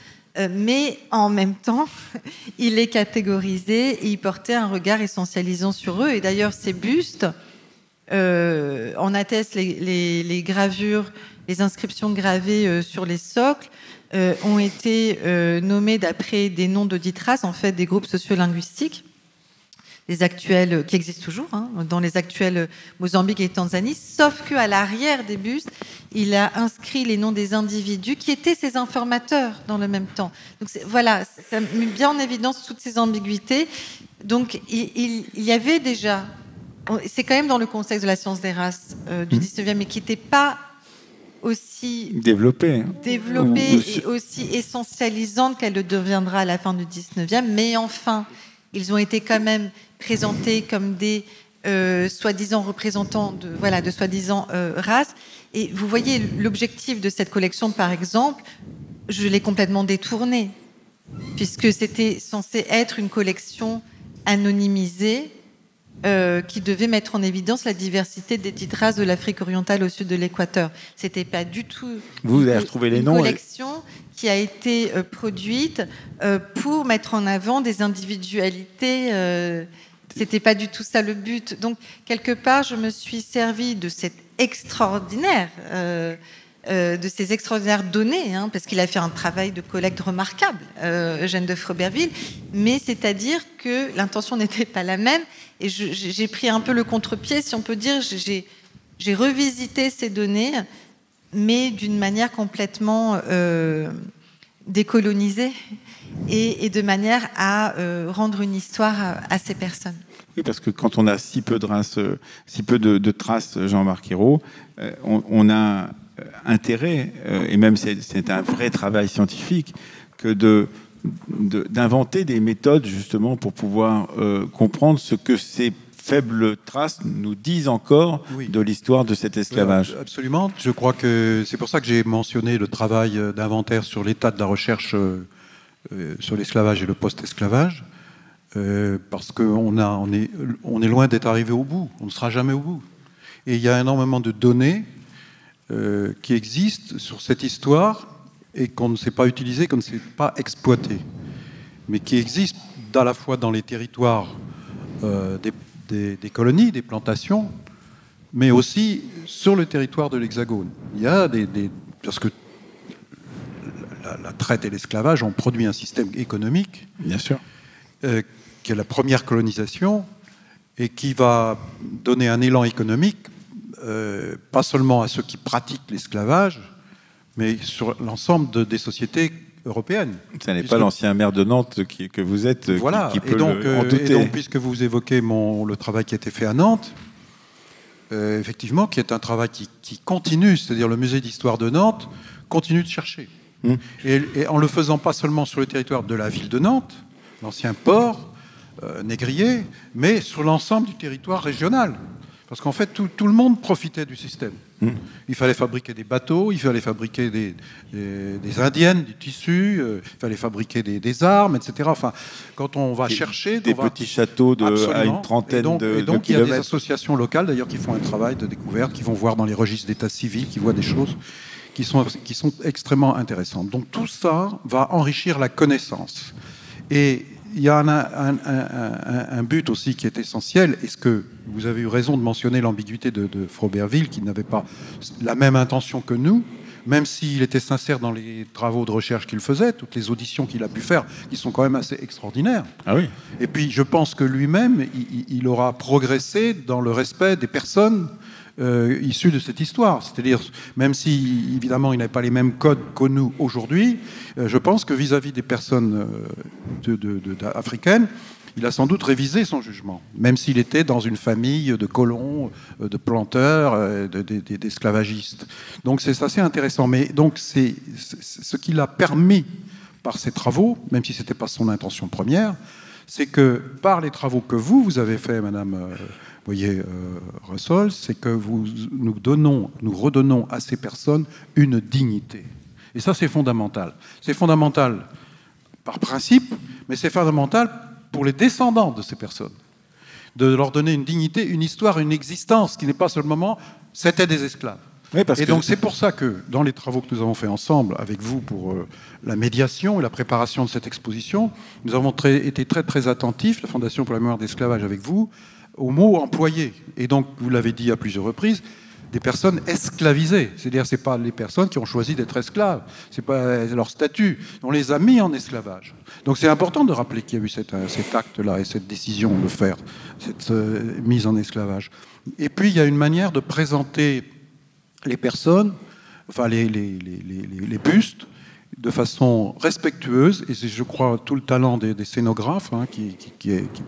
mais en même temps, il les catégorisait et il portait un regard essentialisant sur eux. Et d'ailleurs, ces bustes... on atteste les gravures, les inscriptions gravées sur les socles ont été nommées d'après des noms de dites races, en fait, des groupes sociolinguistiques, des actuels, qui existent toujours, dans les actuels Mozambique et Tanzanie, sauf qu'à l'arrière des bustes, il a inscrit les noms des individus qui étaient ses informateurs dans le même temps. Donc voilà, ça met bien en évidence toutes ces ambiguïtés. Donc il y avait déjà... C'est quand même dans le contexte de la science des races du 19e, mais qui n'était pas aussi développée et aussi essentialisante qu'elle le deviendra à la fin du 19e. Mais enfin, ils ont été quand même présentés comme des soi-disant représentants de soi-disant races. Et vous voyez, l'objectif de cette collection, par exemple, je l'ai complètement détourné, puisque c'était censé être une collection anonymisée, qui devait mettre en évidence la diversité des dites races de l'Afrique orientale au sud de l'équateur. C'était pas du tout une collection qui a été produite pour mettre en avant des individualités. C'était pas du tout ça le but. Donc, quelque part, je me suis servi de cette extraordinaire... de ces extraordinaires données, parce qu'il a fait un travail de collecte remarquable, Eugène de Froberville, mais c'est-à-dire que l'intention n'était pas la même, et j'ai pris un peu le contre-pied, si on peut dire. J'ai revisité ces données, mais d'une manière complètement décolonisée, et de manière à rendre une histoire à ces personnes. Oui, parce que quand on a si peu de traces, Jean-Marc Ayrault, on a intérêt, et même c'est un vrai travail scientifique, que d'inventer des méthodes justement pour pouvoir comprendre ce que ces faibles traces nous disent encore de l'histoire de cet esclavage. Absolument. Je crois que c'est pour ça que j'ai mentionné le travail d'inventaire sur l'état de la recherche sur l'esclavage et le post-esclavage, parce qu'on est loin d'être arrivé au bout. On ne sera jamais au bout. Et il y a énormément de données qui existent sur cette histoire et qu'on ne sait pas utiliser, qu'on ne sait pas exploiter, mais qui existent à la fois dans les territoires des colonies, des plantations, mais aussi sur le territoire de l'Hexagone. Il y a parce que la traite et l'esclavage ont produit un système économique, bien sûr, qui est la première colonisation et qui va donner un élan économique pas seulement à ceux qui pratiquent l'esclavage, mais sur l'ensemble des sociétés européennes. Ce n'est pas l'ancien maire de Nantes que vous êtes voilà. qui peut en douter. Et donc, puisque vous évoquez le travail qui a été fait à Nantes, effectivement, qui est un travail qui continue, c'est-à-dire le musée d'histoire de Nantes continue de chercher. Et en le faisant pas seulement sur le territoire de la ville de Nantes, l'ancien port négrier, mais sur l'ensemble du territoire régional. Parce qu'en fait, tout le monde profitait du système. Il fallait fabriquer des bateaux, il fallait fabriquer des indiennes, du tissu, il fallait fabriquer des armes, etc. Enfin, quand on va chercher... Des petits châteaux à une trentaine de kilomètres. Et donc, il y a des associations locales, d'ailleurs, qui font un travail de découverte, qui vont voir dans les registres d'état civil, qui voient des choses, qui sont extrêmement intéressantes. Donc tout ça va enrichir la connaissance. Et il y a un but aussi qui est essentiel. Est-ce que vous avez eu raison de mentionner l'ambiguïté de Froberville, qui n'avait pas la même intention que nous, même s'il était sincère dans les travaux de recherche qu'il faisait, toutes les auditions qu'il a pu faire, qui sont quand même assez extraordinaires. Ah oui. Et puis je pense que lui-même, il aura progressé dans le respect des personnes issues de cette histoire. C'est-à-dire, même si évidemment il n'avait pas les mêmes codes que nous aujourd'hui, je pense que vis-à-vis des personnes africaines, il a sans doute révisé son jugement, même s'il était dans une famille de colons, de planteurs, d'esclavagistes. Donc c'est assez intéressant. Mais donc c'est ce qui l'a permis par ses travaux, même si ce n'était pas son intention première, c'est que par les travaux que vous avez faits, Madame Russell, c'est que nous redonnons à ces personnes une dignité. Et ça, c'est fondamental. C'est fondamental par principe, mais c'est fondamental pour les descendants de ces personnes, de leur donner une dignité, une histoire, une existence qui n'est pas seulement c'était des esclaves. Oui, et donc c'est pour ça que dans les travaux que nous avons fait ensemble avec vous pour la médiation et la préparation de cette exposition, nous avons été très très attentifs, la Fondation pour la mémoire d'esclavage avec vous, aux mots employés. Et donc vous l'avez dit à plusieurs reprises, des personnes esclavisées. C'est-à-dire, ce n'est pas les personnes qui ont choisi d'être esclaves. Ce n'est pas leur statut. On les a mis en esclavage. Donc c'est important de rappeler qu'il y a eu cet acte-là et cette décision de faire cette mise en esclavage. Et puis, il y a une manière de présenter les personnes, enfin les bustes, de façon respectueuse. Et c'est, je crois, tout le talent des scénographes qui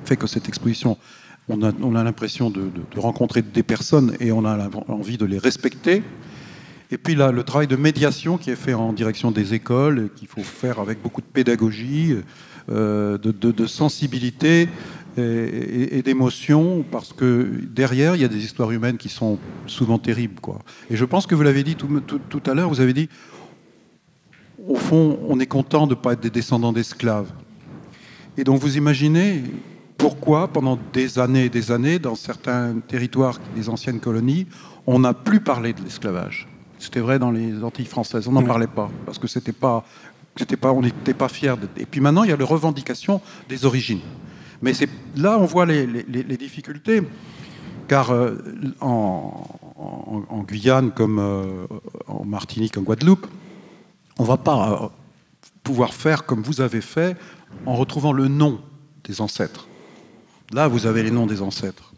fait que cette exposition... On a l'impression de rencontrer des personnes et on a envie de les respecter. Et puis là, le travail de médiation qui est fait en direction des écoles, qu'il faut faire avec beaucoup de pédagogie, de sensibilité et d'émotion, parce que derrière, il y a des histoires humaines qui sont souvent terribles, quoi. Et je pense que vous l'avez dit tout à l'heure, vous avez dit, au fond, on est content de ne pas être des descendants d'esclaves. Et donc vous imaginez... Pourquoi, pendant des années et des années, dans certains territoires des anciennes colonies, on n'a plus parlé de l'esclavage. C'était vrai dans les Antilles françaises, on n'en parlait pas, parce que on n'était pas fiers. Et puis maintenant, il y a les revendications des origines. Mais là, on voit les difficultés, car en Guyane, comme en Martinique, en Guadeloupe, on ne va pas pouvoir faire comme vous avez fait en retrouvant le nom des ancêtres. Là, vous avez les noms des ancêtres.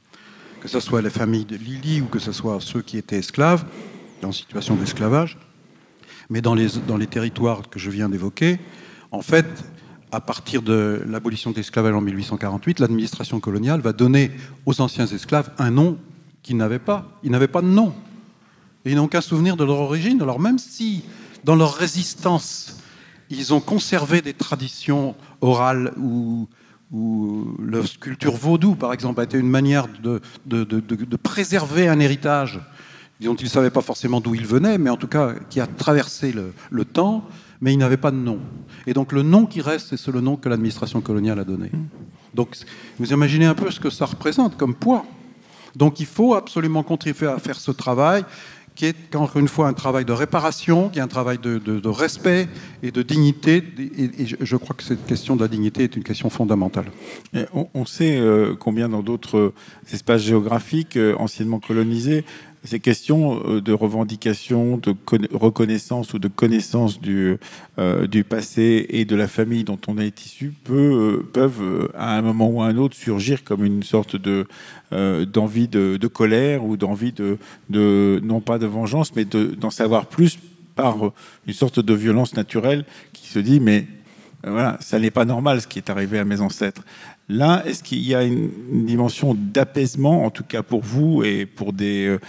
Que ce soit les familles de Lili ou que ce soit ceux qui étaient esclaves, en situation d'esclavage. Mais dans les territoires que je viens d'évoquer, en fait, à partir de l'abolition de l'esclavage en 1848, l'administration coloniale va donner aux anciens esclaves un nom qu'ils n'avaient pas. Ils n'avaient pas de nom. Et ils n'ont aucun souvenir de leur origine. Alors même si, dans leur résistance, ils ont conservé des traditions orales ou la culture vaudou, par exemple, a été une manière de préserver un héritage dont ils ne savaient pas forcément d'où il venait, mais en tout cas qui a traversé le temps, mais il n'avait pas de nom. Et donc le nom qui reste, c'est le nom que l'administration coloniale a donné. Donc vous imaginez un peu ce que ça représente comme poids. Donc il faut absolument contribuer à faire ce travail, qui est, encore une fois, un travail de réparation, qui est un travail de respect et de dignité. Et je crois que cette question de la dignité est une question fondamentale. On sait combien dans d'autres espaces géographiques anciennement colonisés, ces questions de revendication, de reconnaissance ou de connaissance du passé et de la famille dont on est issu peuvent, à un moment ou à un autre, surgir comme une sorte d'envie de colère ou d'envie non pas de vengeance, mais d'en savoir plus par une sorte de violence naturelle qui se dit, mais voilà, ça n'est pas normal ce qui est arrivé à mes ancêtres. Là, est-ce qu'il y a une dimension d'apaisement, en tout cas pour vous et pour des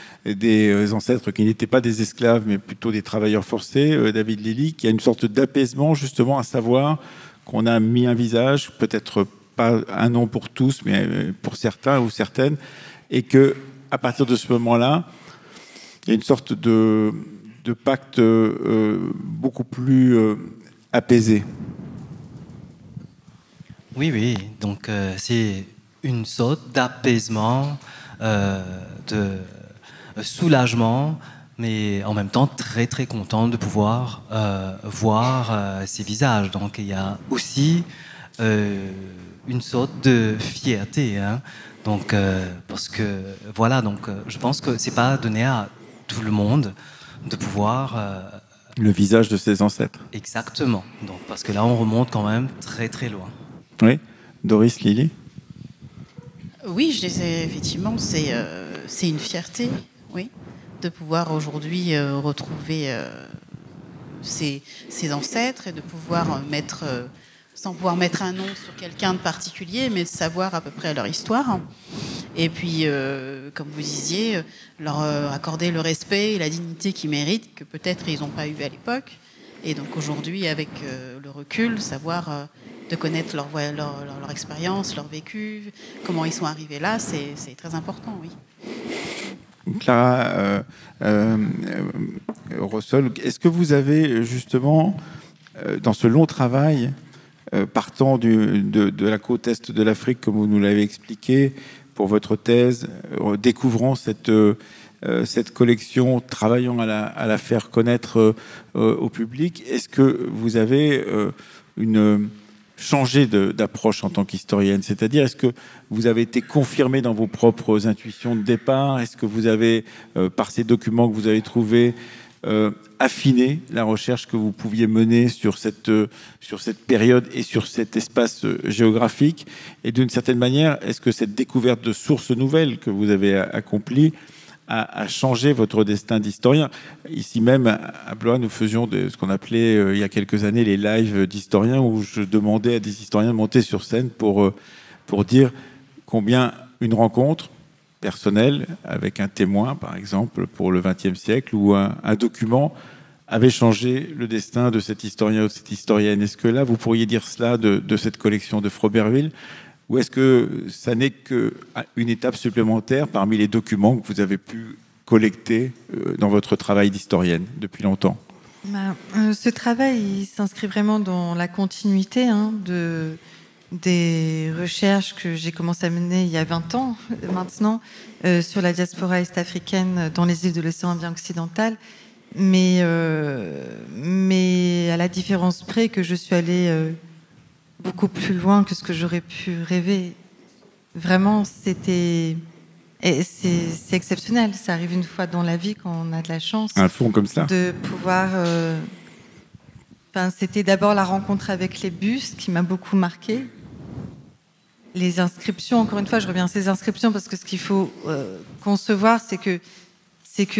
ancêtres qui n'étaient pas des esclaves, mais plutôt des travailleurs forcés, David Lily, qu'il y a une sorte d'apaisement justement à savoir qu'on a mis un visage, peut-être pas un nom pour tous, mais pour certains ou certaines, et que à partir de ce moment-là, il y a une sorte de pacte beaucoup plus apaisé. Oui. Donc, c'est une sorte d'apaisement, de soulagement mais en même temps très très content de pouvoir voir ces visages. Donc il y a aussi une sorte de fierté, hein. Donc parce que voilà, donc je pense que c'est pas donné à tout le monde de pouvoir le visage de ses ancêtres. Exactement. Donc parce que là on remonte quand même très très loin. Oui, Doris, Lily. Oui, je disais effectivement, c'est une fierté, oui, de pouvoir aujourd'hui retrouver ses ancêtres et de pouvoir mettre, sans pouvoir mettre un nom sur quelqu'un de particulier, mais de savoir à peu près leur histoire. Et puis, comme vous disiez, leur accorder le respect et la dignité qu'ils méritent, que peut-être ils n'ont pas eu à l'époque. Et donc aujourd'hui, avec le recul, savoir de connaître leur expérience, leur vécu, comment ils sont arrivés là, c'est très important, oui. Clara Rossol, est-ce que vous avez justement, dans ce long travail, partant de la côte est de l'Afrique, comme vous nous l'avez expliqué, pour votre thèse, découvrant cette collection, travaillant à la faire connaître au public, est-ce que vous avez changé d'approche en tant qu'historienne? C'est-à-dire, est-ce que vous avez été confirmé dans vos propres intuitions de départ? Est-ce que vous avez, par ces documents que vous avez trouvés, affiné la recherche que vous pouviez mener sur cette période et sur cet espace géographique? Et d'une certaine manière, est-ce que cette découverte de sources nouvelles que vous avez accomplie a changé votre destin d'historien? Ici même, à Blois, nous faisions ce qu'on appelait, il y a quelques années, les lives d'historiens, où je demandais à des historiens de monter sur scène pour dire combien une rencontre personnelle avec un témoin, par exemple, pour le XXe siècle, ou un document avait changé le destin de cet historien ou de cette historienne. Est-ce que là, vous pourriez dire cela de cette collection de Froberville? Ou est-ce que ça n'est qu'une étape supplémentaire parmi les documents que vous avez pu collecter dans votre travail d'historienne depuis longtemps? Ce travail, il s'inscrit vraiment dans la continuité des recherches que j'ai commencé à mener il y a 20 ans maintenant sur la diaspora est-africaine dans les îles de l'océan Indien occidental. Mais à la différence près que je suis allée beaucoup plus loin que ce que j'aurais pu rêver. Vraiment, c'est exceptionnel. Ça arrive une fois dans la vie quand on a de la chance. Un fond comme ça. De pouvoir... c'était d'abord la rencontre avec les bustes qui m'a beaucoup marquée. Les inscriptions, encore une fois, je reviens à ces inscriptions parce que ce qu'il faut concevoir, c'est que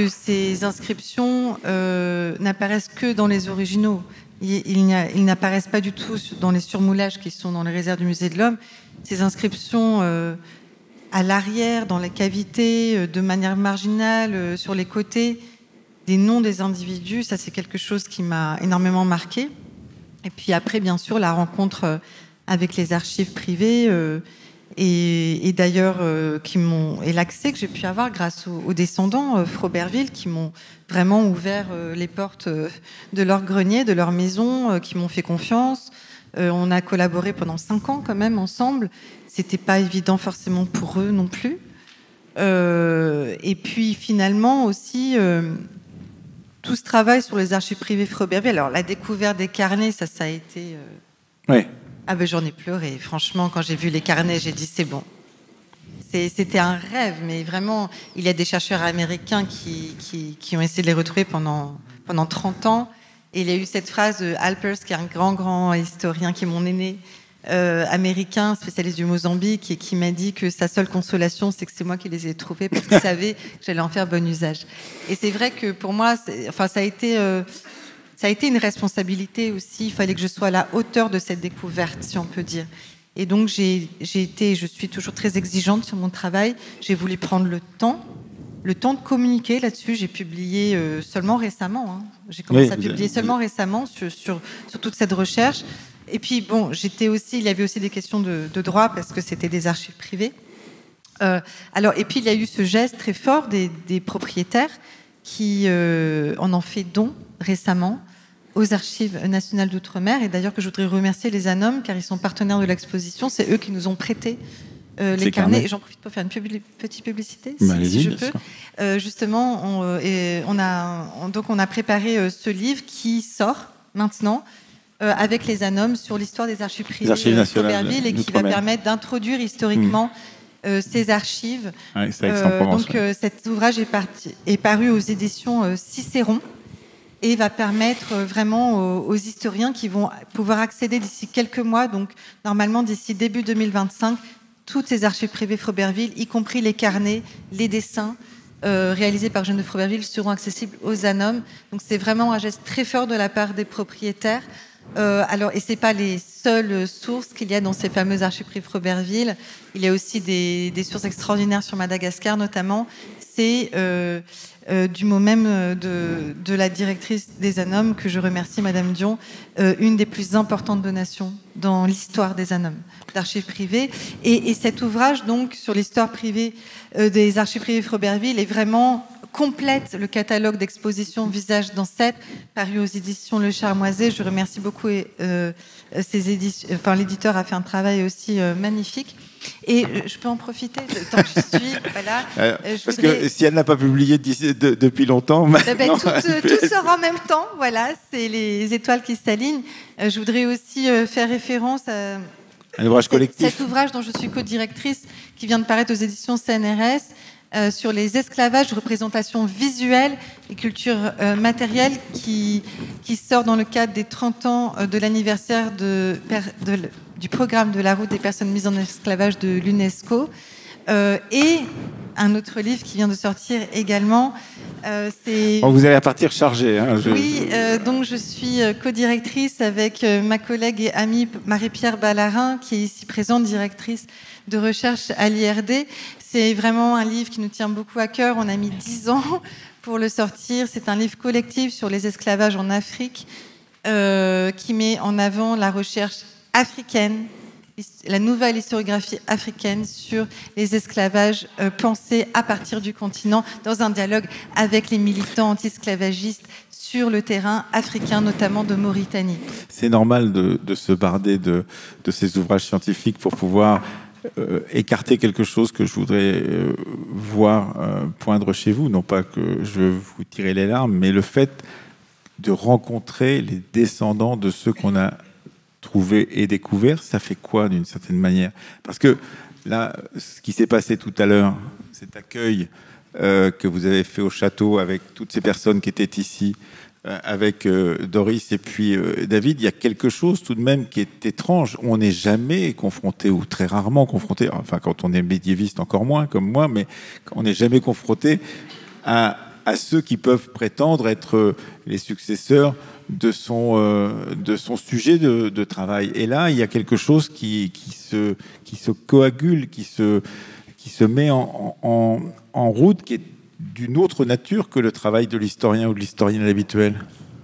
ces inscriptions n'apparaissent que dans les originaux. Ils n'apparaissent pas du tout dans les surmoulages qui sont dans les réserves du Musée de l'Homme. Ces inscriptions à l'arrière, dans les cavités, de manière marginale, sur les côtés, des noms des individus, ça c'est quelque chose qui m'a énormément marqué. Et puis après, bien sûr, la rencontre avec les archives privées et d'ailleurs et l'accès que j'ai pu avoir grâce aux descendants Froberville qui m'ont vraiment ouvert les portes de leur grenier, de leur maison, qui m'ont fait confiance. On a collaboré pendant 5 ans quand même ensemble. C'était pas évident forcément pour eux non plus. Et puis finalement aussi tout ce travail sur les archives privées Froberville. Alors la découverte des carnets, ça a été. Ouais. Ah ben j'en ai pleuré. Franchement, quand j'ai vu les carnets, j'ai dit c'est bon. C'était un rêve, mais vraiment, il y a des chercheurs américains qui ont essayé de les retrouver pendant 30 ans. Et il y a eu cette phrase de Alpers, qui est un grand historien, qui est mon aîné, américain, spécialiste du Mozambique, et qui m'a dit que sa seule consolation, c'est que c'est moi qui les ai trouvés, parce qu'il savait que j'allais en faire bon usage. Et c'est vrai que pour moi, ça a été une responsabilité aussi. Il fallait que je sois à la hauteur de cette découverte, si on peut dire. Et donc, je suis toujours très exigeante sur mon travail. J'ai voulu prendre le temps de communiquer là-dessus. J'ai publié seulement récemment. J'ai commencé à publier seulement récemment sur toute cette recherche. Et puis, bon, il y avait aussi des questions de droit parce que c'était des archives privées. Et puis, il y a eu ce geste très fort des propriétaires qui en ont fait don récemment aux Archives nationales d'outre-mer, et d'ailleurs que je voudrais remercier les ANOM car ils sont partenaires de l'exposition. C'est eux qui nous ont prêté les carnets. Et j'en profite pour faire une petite publicité, si je peux. Justement, on a préparé ce livre qui sort maintenant avec les ANOM sur l'histoire des archives privées Froberville et qui va permettre d'introduire historiquement ces archives. Ouais, c'est Aix-en-Provence, donc cet ouvrage est paru aux éditions Cicéron et va permettre vraiment aux historiens qui vont pouvoir accéder d'ici quelques mois, donc normalement d'ici début 2025, toutes ces archives privées Froberville, y compris les carnets, les dessins réalisés par Geneviève Froberville, seront accessibles aux ANOM. Donc c'est vraiment un geste très fort de la part des propriétaires. Et c'est pas les seules sources qu'il y a dans ces fameuses archives privées Froberville. Il y a aussi des sources extraordinaires sur Madagascar, notamment. C'est du mot même de la directrice des ANOM, que je remercie, Madame Dion, une des plus importantes donations dans l'histoire des ANOM, d'archives privées. Et cet ouvrage, donc, sur l'histoire privée des archives privées Froberville, est vraiment complète le catalogue d'expositions Visage d'ancêtre, paru aux éditions Le Charmoiset. Je remercie beaucoup l'éditeur a fait un travail aussi magnifique. Et je peux en profiter tant que je suis. Voilà, parce que si elle n'a pas publié depuis longtemps, tout sort en même temps. Voilà, c'est les étoiles qui s'alignent. Je voudrais aussi faire référence à un ouvrage collectif. Cet ouvrage dont je suis co-directrice, qui vient de paraître aux éditions CNRS, sur les esclavages, représentations visuelles et culture matérielle, qui sort dans le cadre des 30 ans de l'anniversaire du programme de la route des personnes mises en esclavage de l'UNESCO. Et un autre livre qui vient de sortir également. Vous allez partir chargée. Oui, donc je suis co-directrice avec ma collègue et amie Marie-Pierre Ballarin, qui est ici présente, directrice de recherche à l'IRD. C'est vraiment un livre qui nous tient beaucoup à cœur. On a mis 10 ans pour le sortir. C'est un livre collectif sur les esclavages en Afrique qui met en avant la recherche africaine, la nouvelle historiographie africaine sur les esclavages pensés à partir du continent, dans un dialogue avec les militants anti-esclavagistes sur le terrain africain, notamment de Mauritanie. C'est normal de se barder de ces ouvrages scientifiques pour pouvoir écarter quelque chose que je voudrais voir poindre chez vous. Non pas que je veux vous tirer les larmes, mais le fait de rencontrer les descendants de ceux qu'on a trouvés et découverts, ça fait quoi d'une certaine manière? Parce que là, ce qui s'est passé tout à l'heure, cet accueil que vous avez fait au château avec toutes ces personnes qui étaient ici, avec Doris et puis David, il y a quelque chose tout de même qui est étrange. On n'est jamais confronté, ou très rarement confronté, enfin quand on est médiéviste encore moins, comme moi, mais on n'est jamais confronté à ceux qui peuvent prétendre être les successeurs de son sujet de travail. Et là, il y a quelque chose qui se coagule, qui se met en route, qui est d'une autre nature que le travail de l'historien ou de l'historienne habituelle.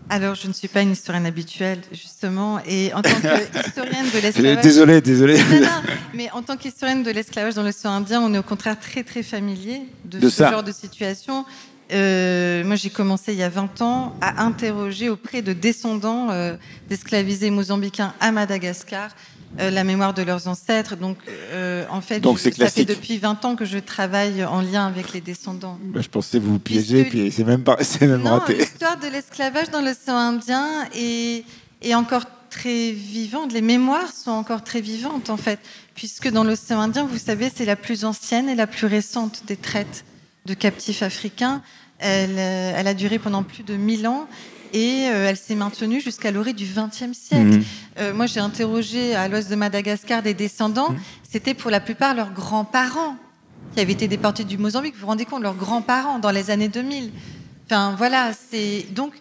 Alors, je ne suis pas une historienne habituelle, justement, et en tant qu'historienne de l'esclavage... Désolé. Non, mais en tant qu'historienne de l'esclavage dans l'océan Indien, on est au contraire très, très familier de ce genre de situation. Moi, j'ai commencé il y a 20 ans à interroger auprès de descendants d'esclavisés mozambicains à Madagascar la mémoire de leurs ancêtres. Donc, en fait, ça fait depuis 20 ans que je travaille en lien avec les descendants. Je pensais vous piéger, puis c'est même raté. L'histoire de l'esclavage dans l'océan Indien est encore très vivante. Les mémoires sont encore très vivantes, en fait, puisque dans l'océan Indien, vous savez, c'est la plus ancienne et la plus récente des traites de captifs africains. Elle a duré pendant plus de 1000 ans. Et elle s'est maintenue jusqu'à l'orée du XXe siècle. Moi, j'ai interrogé à l'ouest de Madagascar des descendants. C'était pour la plupart leurs grands-parents qui avaient été déportés du Mozambique. Vous vous rendez compte, leurs grands-parents dans les années 2000. Enfin, voilà. Donc,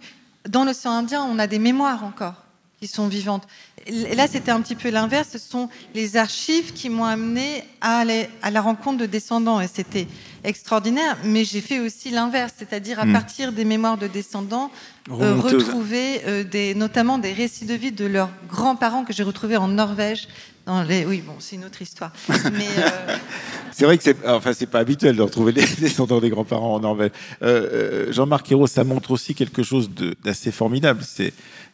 dans l'océan Indien, on a des mémoires encore qui sont vivantes. Et là, c'était un petit peu l'inverse. Ce sont les archives qui m'ont amené à la rencontre de descendants. Et c'était extraordinaire. Mais j'ai fait aussi l'inverse, c'est-à-dire à partir des mémoires de descendants, retrouver notamment des récits de vie de leurs grands-parents que j'ai retrouvés en Norvège. Oui, bon, c'est une autre histoire. Mais c'est vrai que c'est pas habituel de retrouver les descendants des grands-parents en Norvège. Jean-Marc Ayrault, ça montre aussi quelque chose d'assez formidable.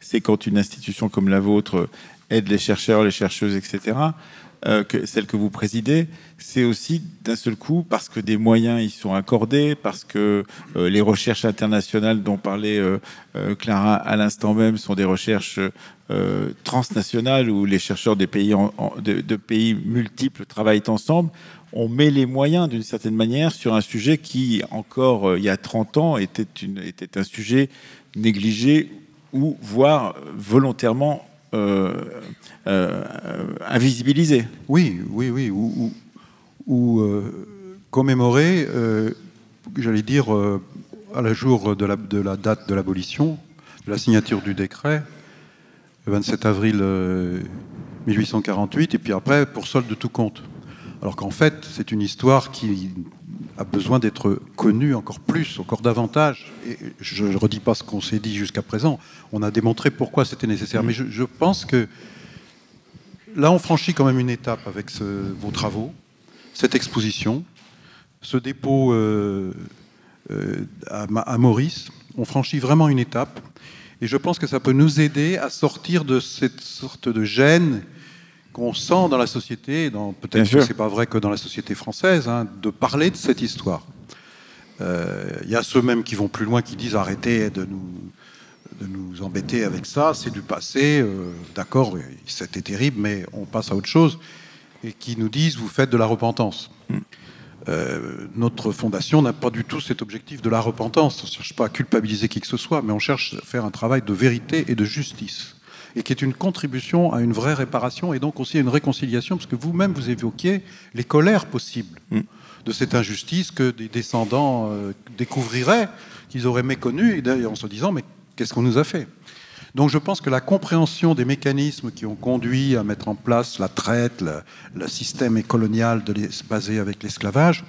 C'est quand une institution comme la vôtre aide les chercheurs, les chercheuses, etc., celle que vous présidez, c'est aussi d'un seul coup parce que des moyens y sont accordés, parce que les recherches internationales dont parlait Clara à l'instant même sont des recherches transnationales où les chercheurs des pays de pays multiples travaillent ensemble. On met les moyens d'une certaine manière sur un sujet qui, encore il y a 30 ans, était un sujet négligé ou voire volontairement invisibilisé. Oui, ou commémorer, j'allais dire, à la jour de la date de l'abolition, de la signature du décret, le 27 avril 1848, et puis après, pour solde de tout compte. Alors qu'en fait, c'est une histoire qui a besoin d'être connue encore plus, encore davantage. Et je ne redis pas ce qu'on s'est dit jusqu'à présent. On a démontré pourquoi c'était nécessaire. Mais je pense que là, on franchit quand même une étape avec vos travaux, cette exposition, ce dépôt à Maurice. On franchit vraiment une étape. Et je pense que ça peut nous aider à sortir de cette sorte de gêne qu'on sent dans la société, peut-être que ce n'est pas vrai que dans la société française, hein, de parler de cette histoire. Il y a ceux même qui vont plus loin, qui disent arrêtez de nous embêter avec ça, c'est du passé, d'accord, c'était terrible, mais on passe à autre chose, et qui nous disent vous faites de la repentance. Notre fondation n'a pas du tout cet objectif de la repentance. On ne cherche pas à culpabiliser qui que ce soit, mais on cherche à faire un travail de vérité et de justice, et qui est une contribution à une vraie réparation et donc aussi à une réconciliation, parce que vous-même vous évoquiez les colères possibles de cette injustice que des descendants découvriraient, qu'ils auraient méconnu, et en se disant mais qu'est-ce qu'on nous a fait? Donc je pense que la compréhension des mécanismes qui ont conduit à mettre en place la traite, le système colonial basé avec l'esclavage,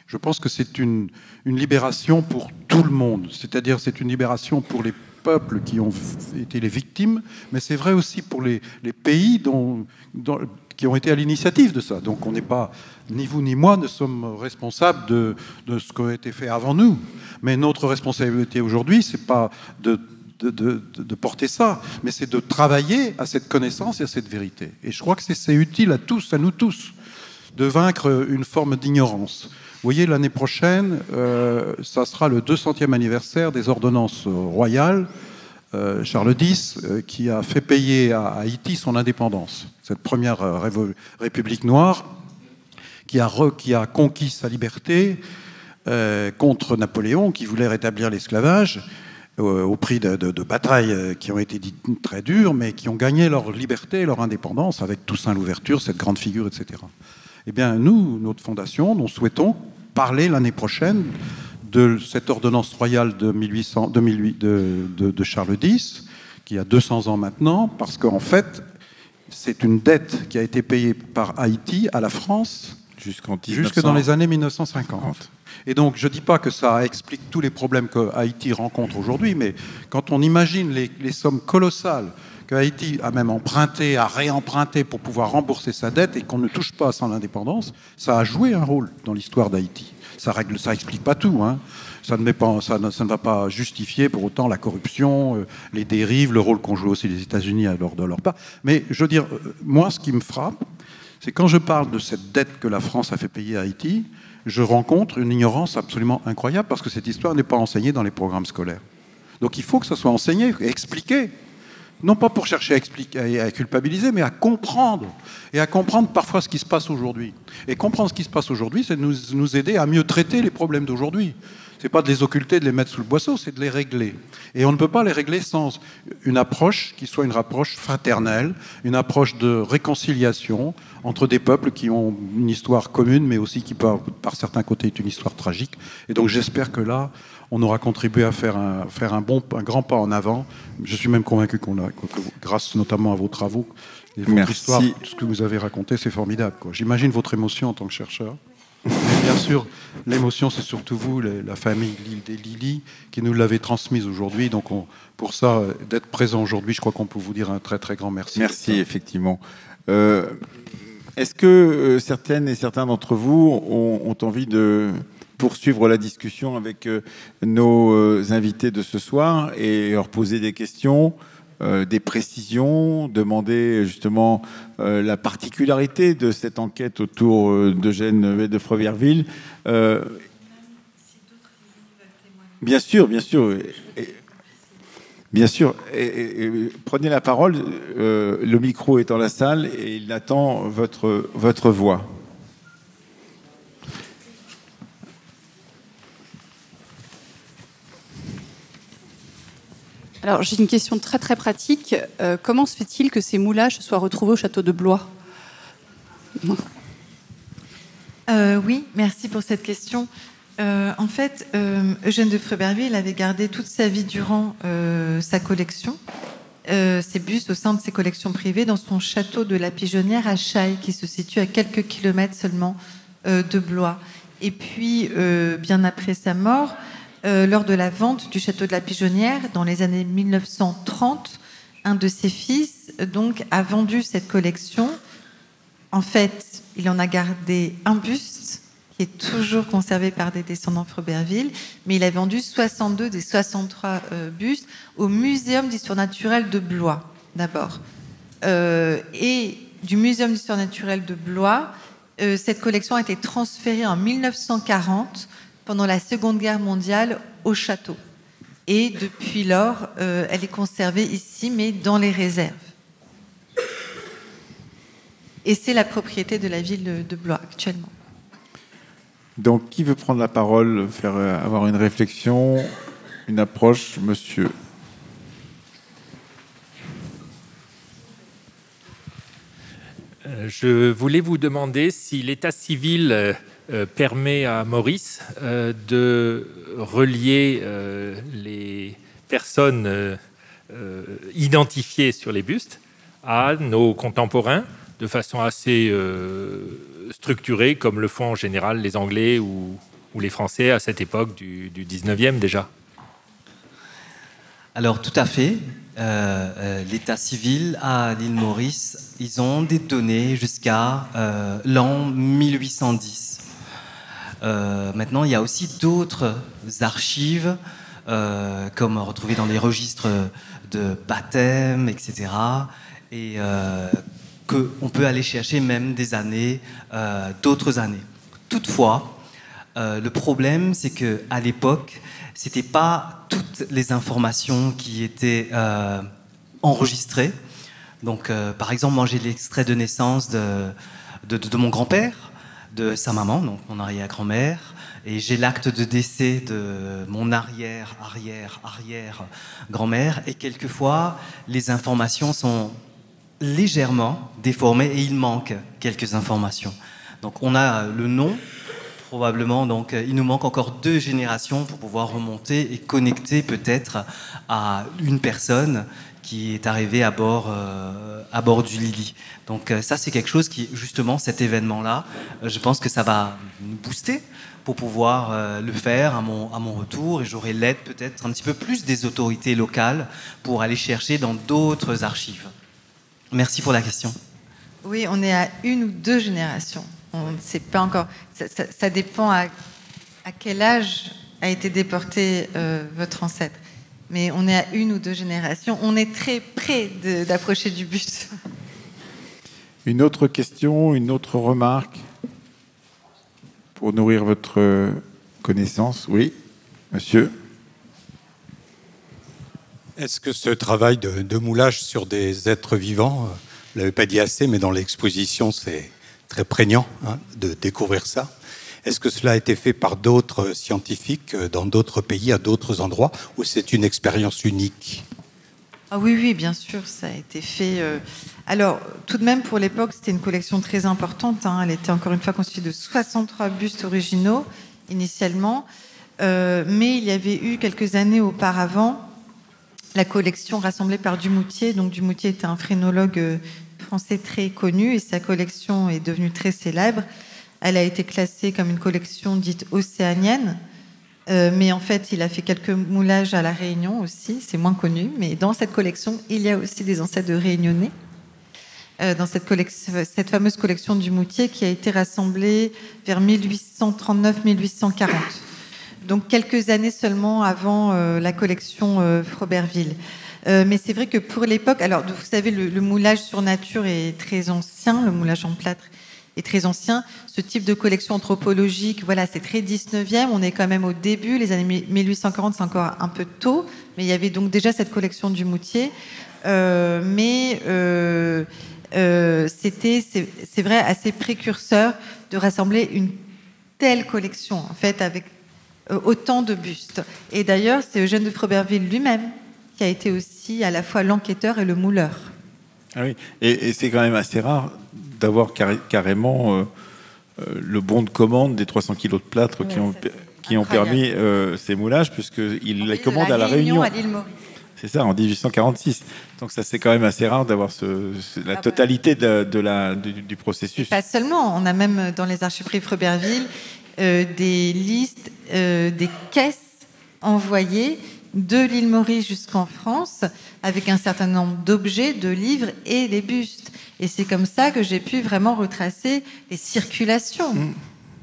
je pense que c'est une libération pour tout le monde. C'est-à-dire c'est une libération pour les peuples qui ont été les victimes, mais c'est vrai aussi pour les pays qui ont été à l'initiative de ça. Donc on n'est pas, ni vous ni moi ne sommes responsables de ce qui a été fait avant nous. Mais notre responsabilité aujourd'hui, c'est pas de porter ça, mais c'est de travailler à cette connaissance et à cette vérité. Et je crois que c'est utile à nous tous, de vaincre une forme d'ignorance. Vous voyez, l'année prochaine, ça sera le 200e anniversaire des ordonnances royales. Charles X, qui a fait payer à Haïti son indépendance. Cette première république noire qui a conquis sa liberté contre Napoléon, qui voulait rétablir l'esclavage, au prix de batailles qui ont été dites très dures, mais qui ont gagné leur liberté et leur indépendance avec Toussaint Louverture, cette grande figure, etc. Eh bien, nous, notre fondation, nous souhaitons parler l'année prochaine de cette ordonnance royale de Charles X, qui a 200 ans maintenant, parce qu'en fait, c'est une dette qui a été payée par Haïti à la France jusque dans les années 1950. Et donc, je ne dis pas que ça explique tous les problèmes que Haïti rencontre aujourd'hui, mais quand on imagine les sommes colossales que Haïti a même emprunté, a réemprunté pour pouvoir rembourser sa dette et qu'on ne touche pas à son indépendance, ça a joué un rôle dans l'histoire d'Haïti. Ça explique pas tout, hein. Ça ne va pas justifier pour autant la corruption, les dérives, le rôle qu'ont joué aussi les États-Unis lors de leur part. Mais je veux dire, moi, ce qui me frappe, c'est quand je parle de cette dette que la France a fait payer à Haïti, je rencontre une ignorance absolument incroyable parce que cette histoire n'est pas enseignée dans les programmes scolaires. Donc il faut que ça soit enseigné et expliqué. Non pas pour chercher à expliquer, à culpabiliser, mais à comprendre. Et à comprendre parfois ce qui se passe aujourd'hui. Et comprendre ce qui se passe aujourd'hui, c'est nous aider à mieux traiter les problèmes d'aujourd'hui. C'est pas de les occulter, de les mettre sous le boisseau, c'est de les régler. Et on ne peut pas les régler sans une approche qui soit une approche fraternelle, une approche de réconciliation entre des peuples qui ont une histoire commune, mais aussi qui, par certains côtés, est une histoire tragique. Et donc j'espère que là, on aura contribué à faire un grand pas en avant. Je suis même convaincu que grâce notamment à vos travaux et votre histoire, tout ce que vous avez raconté, c'est formidable, quoi. J'imagine votre émotion en tant que chercheur. Mais bien sûr, l'émotion, c'est surtout vous, la famille des Lili, qui nous l'avez transmise aujourd'hui. Donc, pour ça, d'être présent aujourd'hui, je crois qu'on peut vous dire un très, très grand merci. Merci, effectivement. Est-ce que certaines et certains d'entre vous ont envie de poursuivre la discussion avec nos invités de ce soir et leur poser des questions, des précisions, demander justement la particularité de cette enquête autour d'Eugène de Froberville. Bien sûr, bien sûr. Bien sûr. Prenez la parole. Le micro est dans la salle et il attend votre voix. Alors, j'ai une question très très pratique. Comment se fait-il que ces moulages soient retrouvés au château de Blois ? Oui, merci pour cette question. En fait, Eugène de Froberville avait gardé toute sa vie durant sa collection, ses bustes au sein de ses collections privées, dans son château de la Pigeonnière à Chailles, qui se situe à quelques kilomètres seulement de Blois. Et puis, bien après sa mort, lors de la vente du château de la Pigeonnière, dans les années 1930, un de ses fils donc, a vendu cette collection. En fait, il en a gardé un buste qui est toujours conservé par des descendants Froberville, mais il a vendu 62 des 63 bustes au Muséum d'histoire naturelle de Blois, d'abord. Et du Muséum d'histoire naturelle de Blois, cette collection a été transférée en 1940, pendant la Seconde Guerre mondiale, au château. Et depuis lors, elle est conservée ici, mais dans les réserves. Et c'est la propriété de la ville de Blois actuellement. Donc, qui veut prendre la parole, faire avoir une réflexion, une approche, monsieur? Je voulais vous demander si l'état civil permet à Maurice de relier les personnes identifiées sur les bustes à nos contemporains de façon assez structurée, comme le font en général les Anglais ou les Français à cette époque du 19e déjà. Alors tout à fait. L'état civil à l'île Maurice, ils ont des données jusqu'à l'an 1810. Maintenant, il y a aussi d'autres archives, comme retrouvées dans les registres de baptême, etc. Et qu'on peut aller chercher même des années, d'autres années. Toutefois, le problème, c'est qu'à l'époque, c'était pas toutes les informations qui étaient enregistrées. Donc, par exemple, moi, j'ai l'extrait de naissance de mon grand-père, de sa maman, donc mon arrière-grand-mère, et j'ai l'acte de décès de mon arrière-grand-mère, et quelquefois, les informations sont légèrement déformées et il manque quelques informations. Donc, on a le nom, probablement, donc il nous manque encore 2 générations pour pouvoir remonter et connecter peut-être à une personne qui est arrivée à bord du Lily. Donc ça, c'est quelque chose qui, justement, cet événement-là, je pense que ça va nous booster pour pouvoir le faire à mon retour, et j'aurai l'aide peut-être un petit peu plus des autorités locales pour aller chercher dans d'autres archives. Merci pour la question. Oui, on est à 1 ou 2 générations. On ne sait pas encore. Ça dépend à quel âge a été déporté votre ancêtre. Mais on est à 1 ou 2 générations. On est très près d'approcher du but. Une autre question, une autre remarque pour nourrir votre connaissance? Oui, monsieur. Est-ce que ce travail de moulage sur des êtres vivants, vous ne l'avez pas dit assez, mais dans l'exposition, c'est très prégnant de découvrir ça. Est-ce que cela a été fait par d'autres scientifiques dans d'autres pays, à d'autres endroits, ou c'est une expérience unique? Ah oui, bien sûr, ça a été fait. Alors, tout de même, pour l'époque, c'était une collection très importante. Elle était encore une fois constituée de 63 bustes originaux, initialement. Mais il y avait eu, quelques années auparavant, la collection rassemblée par Dumoutier. Donc, Dumoutier était un phrénologue français très connu, et sa collection est devenue très célèbre. Elle a été classée comme une collection dite océanienne, mais en fait, il a fait quelques moulages à La Réunion aussi, c'est moins connu, mais dans cette collection, il y a aussi des ancêtres de Réunionnais, dans cette fameuse collection du Moutier qui a été rassemblée vers 1839-1840, donc quelques années seulement avant la collection Froberville. Mais c'est vrai que pour l'époque, alors vous savez, le moulage sur nature est très ancien, le moulage en plâtre est très ancien. Ce type de collection anthropologique, voilà, c'est très 19e. On est quand même au début. Les années 1840, c'est encore un peu tôt. Mais il y avait donc déjà cette collection du Moutier. C'était, c'est vrai, assez précurseur de rassembler une telle collection, en fait, avec autant de bustes. Et d'ailleurs, c'est Eugène de Froberville lui-même qui a été aussi à la fois l'enquêteur et le mouleur. Ah oui, et c'est quand même assez rare d'avoir carrément le bon de commande des 300 kilos de plâtre qui ont permis ces moulages, puisqu'il les commande à La Réunion. À l'île Maurice. C'est ça, en 1846. Donc ça, c'est quand même assez rare d'avoir la totalité du processus. Pas seulement, on a même dans les archiveries Froberville des listes, des caisses envoyées de l'île Maurice jusqu'en France avec un certain nombre d'objets, de livres et des bustes. Et c'est comme ça que j'ai pu vraiment retracer les circulations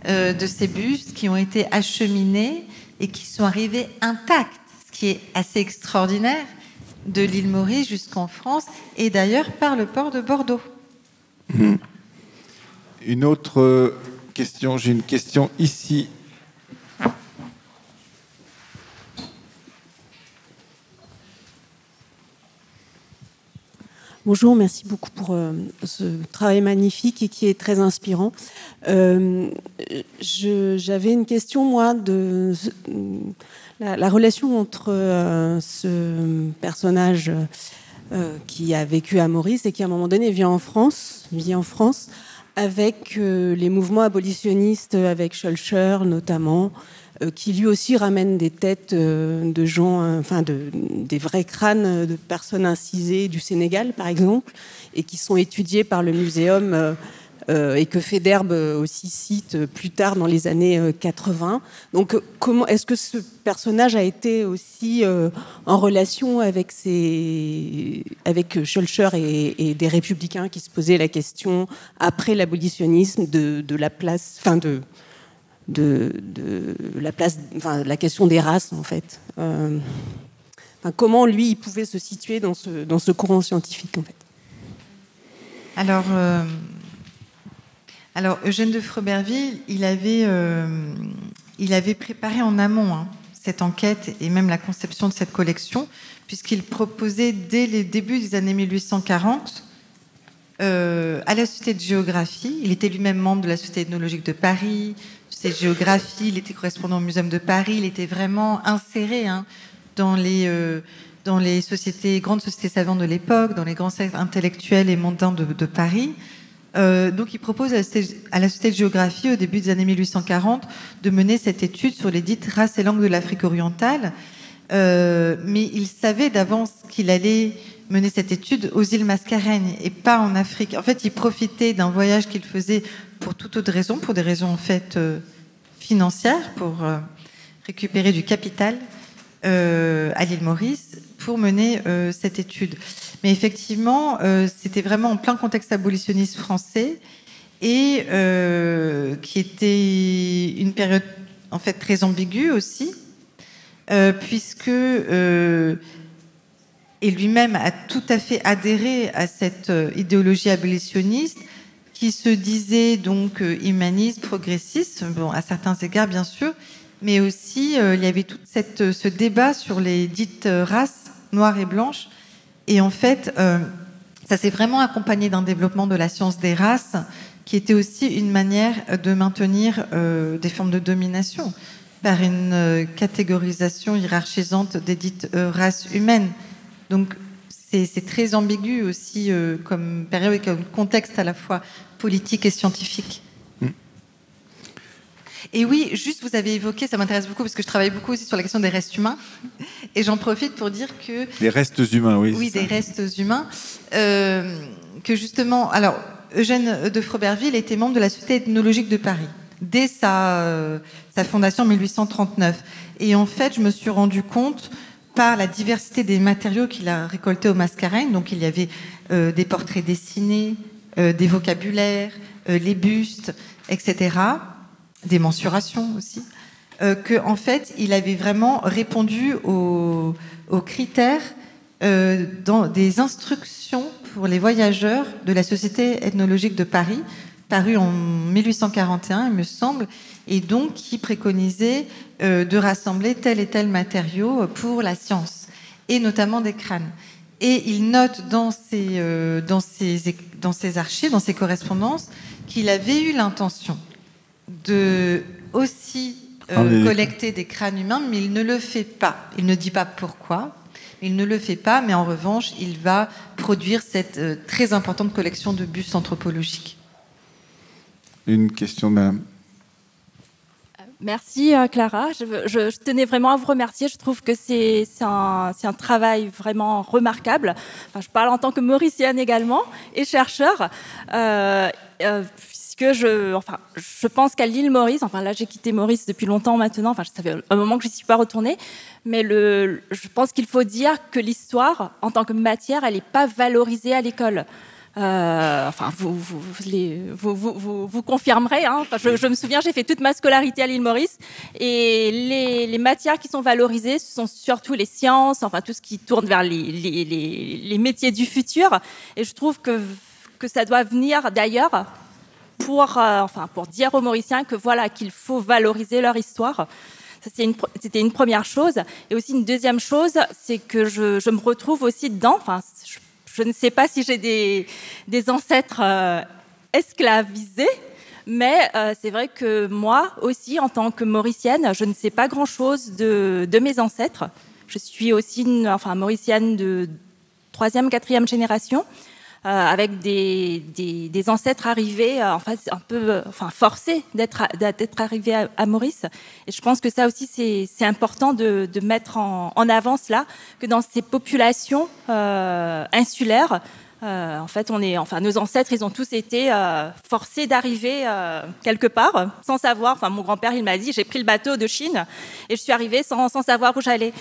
de ces bustes qui ont été acheminés et qui sont arrivés intacts, ce qui est assez extraordinaire, de l'île Maurice jusqu'en France et d'ailleurs par le port de Bordeaux. Une autre question, j'ai une question ici. Bonjour, merci beaucoup pour ce travail magnifique et qui est très inspirant. J'avais une question, moi, de la relation entre ce personnage qui a vécu à Maurice et qui, à un moment donné, vit en France, avec les mouvements abolitionnistes, avec Schœlcher notamment, qui lui aussi ramène des têtes de gens, des vrais crânes de personnes incisées du Sénégal, par exemple, et qui sont étudiés par le muséum et que Faidherbe aussi cite plus tard dans les années 80. Donc, comment est-ce que ce personnage a été aussi en relation avec Schœlcher et des républicains qui se posaient la question après l'abolitionnisme de la place, la question des races, en fait. Comment lui, il pouvait se situer dans ce courant scientifique, en fait. Alors Eugène de Froberville, il avait préparé en amont cette enquête et même la conception de cette collection, puisqu'il proposait dès les débuts des années 1840 à la Société de géographie. Il était lui-même membre de la Société ethnologique de Paris, Société de géographie, il était correspondant au Muséum de Paris, il était vraiment inséré dans les grandes sociétés savantes de l'époque, dans les grands cercles intellectuels et mondains de Paris. Donc il propose à la Société de géographie, au début des années 1840, de mener cette étude sur les dites races et langues de l'Afrique orientale. Mais il savait d'avance qu'il allait mener cette étude aux îles Mascareignes et pas en Afrique. En fait, il profitait d'un voyage qu'il faisait pour toute autre raison, pour des raisons en fait financières, pour récupérer du capital à l'île Maurice, pour mener cette étude. Mais effectivement, c'était vraiment en plein contexte abolitionniste français et qui était une période en fait très ambiguë aussi, puisque et lui-même a tout à fait adhéré à cette idéologie abolitionniste qui se disait donc humaniste, progressiste, bon, à certains égards bien sûr, mais aussi il y avait tout ce débat sur les dites races noires et blanches. Et en fait, ça s'est vraiment accompagné d'un développement de la science des races qui était aussi une manière de maintenir des formes de domination par une catégorisation hiérarchisante des dites races humaines. Donc, c'est très ambigu aussi comme période et comme contexte à la fois politique et scientifique. Et oui, juste vous avez évoqué, ça m'intéresse beaucoup parce que je travaille beaucoup aussi sur la question des restes humains. Et j'en profite pour dire que... Des restes humains, oui. Oui, des restes humains. Que justement... Alors, Eugène de Froberville était membre de la Société ethnologique de Paris, dès sa fondation en 1839. Et en fait, je me suis rendu compte, par la diversité des matériaux qu'il a récoltés au Mascareignes, donc il y avait des portraits dessinés, des vocabulaires, les bustes, etc., des mensurations aussi, que en fait il avait vraiment répondu aux critères dans des instructions pour les voyageurs de la Société ethnologique de Paris, paru en 1841, il me semble, et donc qui préconisait de rassembler tel et tel matériau pour la science, et notamment des crânes. Et il note dans ses archives, dans ses correspondances, qu'il avait eu l'intention de aussi collecter des crânes humains, mais il ne le fait pas. Il ne dit pas pourquoi, il ne le fait pas, mais en revanche, il va produire cette très importante collection de bustes anthropologiques. Une question, madame. Merci Clara, je tenais vraiment à vous remercier, je trouve que c'est un travail vraiment remarquable. Enfin, je parle en tant que mauricienne également et chercheur, puisque je pense qu'à l'île Maurice, enfin là j'ai quitté Maurice depuis longtemps maintenant, enfin ça fait un moment que je n'y suis pas retournée, mais je pense qu'il faut dire que l'histoire en tant que matière, elle n'est pas valorisée à l'école. Enfin, vous confirmerez. Hein. Enfin, je me souviens, j'ai fait toute ma scolarité à l'île Maurice et les matières qui sont valorisées, ce sont surtout les sciences, enfin tout ce qui tourne vers les métiers du futur. Et je trouve que ça doit venir d'ailleurs pour dire aux Mauriciens que voilà qu'il faut valoriser leur histoire. C'était une première chose. Et aussi une deuxième chose, c'est que je me retrouve aussi dedans. Enfin, je ne sais pas si j'ai des ancêtres esclavisés, mais c'est vrai que moi aussi, en tant que mauricienne, je ne sais pas grand-chose de mes ancêtres. Je suis aussi mauricienne de 3e, 4e génération, avec des ancêtres arrivés, un peu forcés d'être arrivés à Maurice. Et je pense que ça aussi, c'est important de mettre en avant cela, que dans ces populations insulaires, nos ancêtres, ils ont tous été forcés d'arriver quelque part, sans savoir. Enfin, mon grand-père, il m'a dit, j'ai pris le bateau de Chine et je suis arrivée sans savoir où j'allais.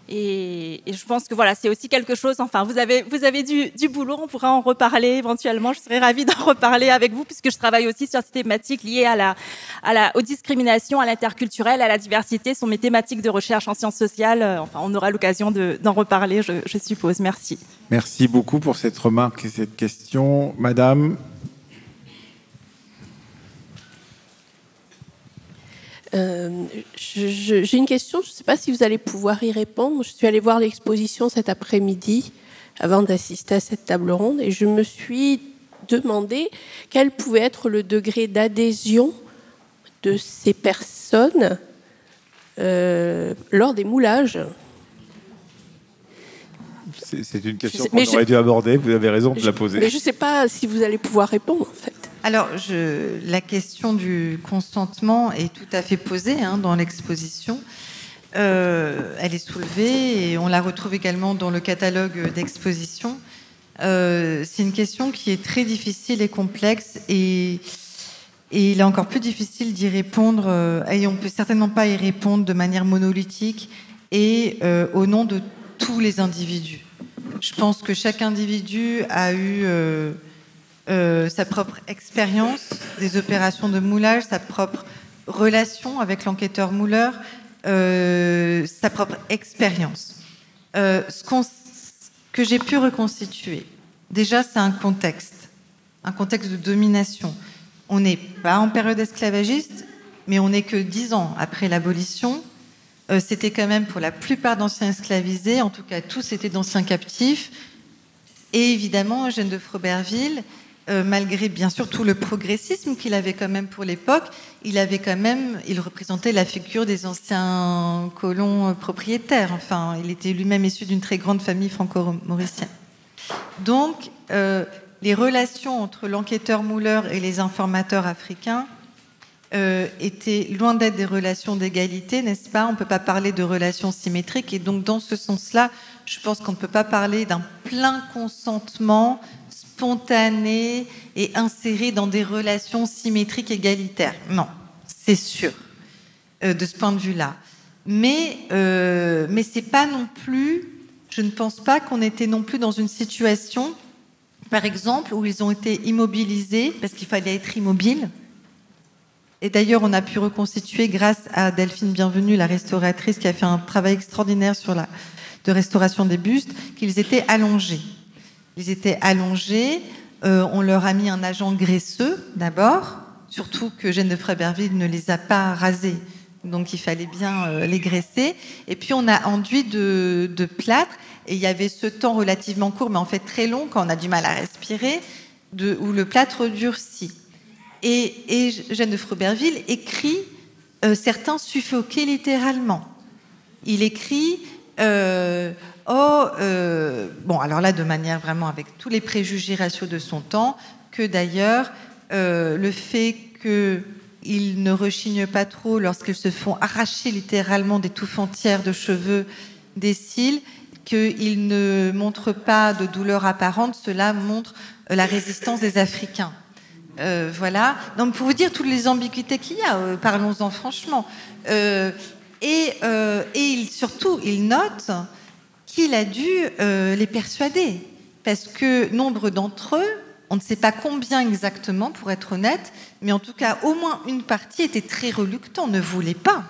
Et je pense que voilà, c'est aussi quelque chose. Enfin, vous avez du boulot. On pourra en reparler éventuellement. Je serais ravie d'en reparler avec vous, puisque je travaille aussi sur ces thématiques liées aux discriminations, à l'interculturel, à la diversité. Ce sont mes thématiques de recherche en sciences sociales. Enfin, on aura l'occasion d'en reparler, je suppose. Merci. Merci beaucoup pour cette remarque et cette question, madame. J'ai une question, je ne sais pas si vous allez pouvoir y répondre. Je suis allée voir l'exposition cet après-midi avant d'assister à cette table ronde et je me suis demandé quel pouvait être le degré d'adhésion de ces personnes lors des moulages. C'est une question qu'on aurait dû aborder, vous avez raison de la poser. Mais je ne sais pas si vous allez pouvoir répondre en fait. Alors, la question du consentement est tout à fait posée dans l'exposition. Elle est soulevée et on la retrouve également dans le catalogue d'exposition. C'est une question qui est très difficile et complexe et il est encore plus difficile d'y répondre et on ne peut certainement pas y répondre de manière monolithique et au nom de tous les individus. Je pense que chaque individu a eu sa propre expérience des opérations de moulage, sa propre relation avec l'enquêteur mouleur, sa propre expérience. Ce que j'ai pu reconstituer, déjà, c'est un contexte de domination. On n'est pas en période esclavagiste, mais on n'est que 10 ans après l'abolition. C'était quand même pour la plupart d'anciens esclavisés, en tout cas tous étaient d'anciens captifs. Et évidemment, Eugène de Froberville, malgré bien sûr tout le progressisme qu'il avait quand même pour l'époque, il représentait la figure des anciens colons propriétaires. Enfin, il était lui-même issu d'une très grande famille franco-mauricienne. Donc, les relations entre l'enquêteur mouleur et les informateurs africains étaient loin d'être des relations d'égalité, n'est-ce pas? On ne peut pas parler de relations symétriques. Et donc, dans ce sens-là, je pense qu'on ne peut pas parler d'un plein consentement spontané et inséré dans des relations symétriques égalitaires. Non, c'est sûr, de ce point de vue-là. Mais c'est pas non plus... Je ne pense pas qu'on était non plus dans une situation, par exemple, où ils ont été immobilisés, parce qu'il fallait être immobile. Et d'ailleurs, on a pu reconstituer, grâce à Delphine Bienvenue, la restauratrice, qui a fait un travail extraordinaire sur de restauration des bustes, qu'ils étaient allongés. Ils étaient allongés, on leur a mis un agent graisseux d'abord, surtout que Eugène de Fréberville ne les a pas rasés, donc il fallait bien les graisser. Et puis on a enduit de plâtre, et il y avait ce temps relativement court, mais en fait très long, quand on a du mal à respirer, où le plâtre durcit. Et Eugène de Fréberville écrit certains suffoqués littéralement. Il écrit bon, alors là, de manière vraiment avec tous les préjugés raciaux de son temps, que d'ailleurs, le fait qu'ils ne rechignent pas trop lorsqu'ils se font arracher littéralement des touffes entières de cheveux des cils, qu'ils ne montrent pas de douleur apparente, cela montre la résistance des Africains. Voilà. Donc, pour vous dire toutes les ambiguïtés qu'il y a, parlons-en franchement. Surtout, il note qu'il a dû les persuader, parce que nombre d'entre eux, on ne sait pas combien exactement, pour être honnête, mais en tout cas, au moins une partie était très reluctant, ne voulait pas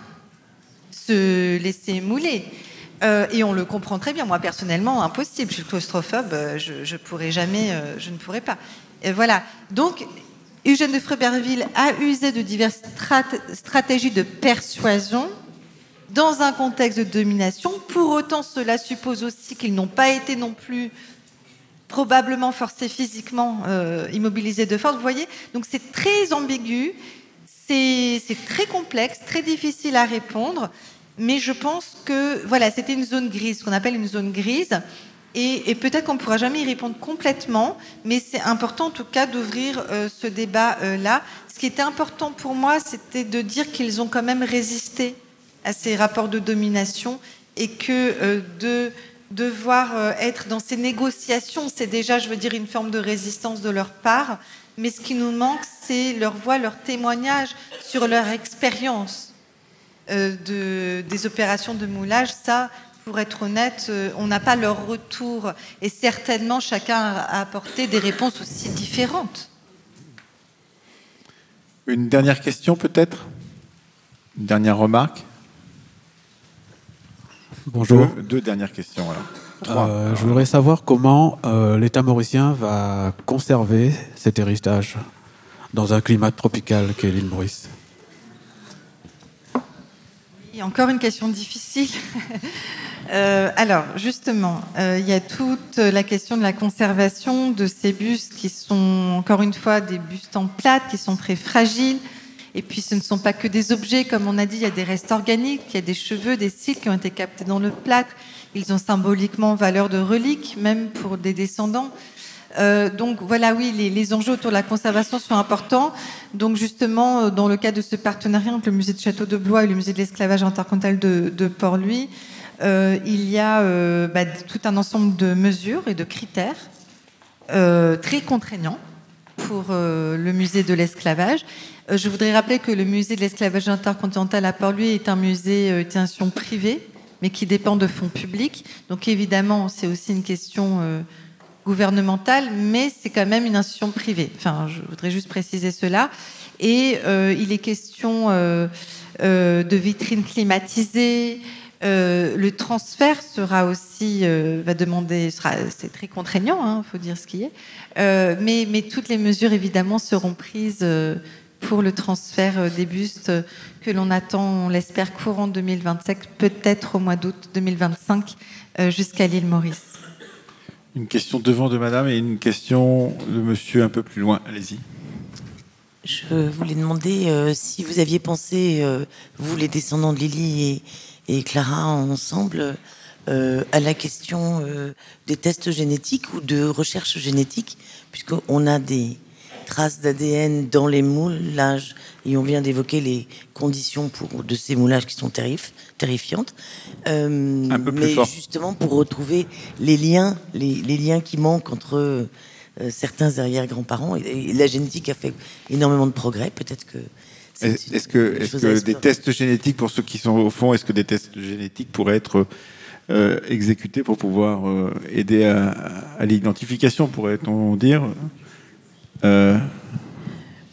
se laisser mouler. Et on le comprend très bien. Moi, personnellement, impossible. Je suis claustrophobe, je pourrais jamais, je ne pourrais pas. Et voilà. Donc, Eugène de Fréberville a usé de diverses stratégies de persuasion dans un contexte de domination. Pour autant, cela suppose aussi qu'ils n'ont pas été non plus probablement forcés physiquement, immobilisés de force. Vous voyez ? Donc c'est très ambigu, c'est très complexe, très difficile à répondre. Mais je pense que voilà, c'était une zone grise, ce qu'on appelle une zone grise. Et peut-être qu'on ne pourra jamais y répondre complètement, mais c'est important en tout cas d'ouvrir ce débat-là. Ce qui était important pour moi, c'était de dire qu'ils ont quand même résisté à ces rapports de domination et que de devoir être dans ces négociations, c'est déjà, je veux dire, une forme de résistance de leur part. Mais ce qui nous manque, c'est leur voix, leur témoignage sur leur expérience des opérations de moulage. Ça, pour être honnête, on n'a pas leur retour. Et certainement, chacun a apporté des réponses aussi différentes. Une dernière question, peut-être ? Une dernière remarque ? Bonjour. Deux dernières questions, alors. Trois. Je voudrais savoir comment l'État mauricien va conserver cet héritage dans un climat tropical qu'est l'île Maurice. Et encore une question difficile. Alors, justement, il y a toute la question de la conservation de ces bustes qui sont, encore une fois, des bustes en plâtre, qui sont très fragiles. Et puis, ce ne sont pas que des objets, comme on a dit, il y a des restes organiques, il y a des cheveux, des cils qui ont été captés dans le plâtre. Ils ont symboliquement valeur de relique, même pour des descendants. Donc voilà, oui, les enjeux autour de la conservation sont importants. Donc justement, dans le cadre de ce partenariat entre le musée de Château de Blois et le musée de l'esclavage intercontinental de Port-Louis, il y a tout un ensemble de mesures et de critères très contraignants pour le musée de l'esclavage. Je voudrais rappeler que le musée de l'esclavage intercontinental à Port-Louis est un musée d'institution privée, mais qui dépend de fonds publics. Donc évidemment, c'est aussi une question gouvernementale, mais c'est quand même une institution privée. Enfin, je voudrais juste préciser cela. Et il est question de vitrines climatisées. Le transfert sera aussi, c'est très contraignant, faut dire ce qui est. Mais toutes les mesures, évidemment, seront prises pour le transfert des bustes que l'on attend, on l'espère, courant 2027, peut-être au mois d'août 2025, jusqu'à l'île Maurice. Une question devant de madame et une question de monsieur un peu plus loin. Allez-y. Je voulais demander si vous aviez pensé, vous les descendants de Lily et Clara ensemble, à la question des tests génétiques ou de recherche génétique, puisqu'on a des traces d'ADN dans les moulages et on vient d'évoquer les conditions de ces moulages qui sont terrifiantes. Un peu plus mais fort. justement pour retrouver les liens qui manquent entre certains arrière-grands-parents et la génétique a fait énormément de progrès. Peut-être que est-ce que des tests génétiques, pour ceux qui sont au fond, est-ce que des tests génétiques pourraient être exécutés pour pouvoir aider à l'identification, pourrait-on dire?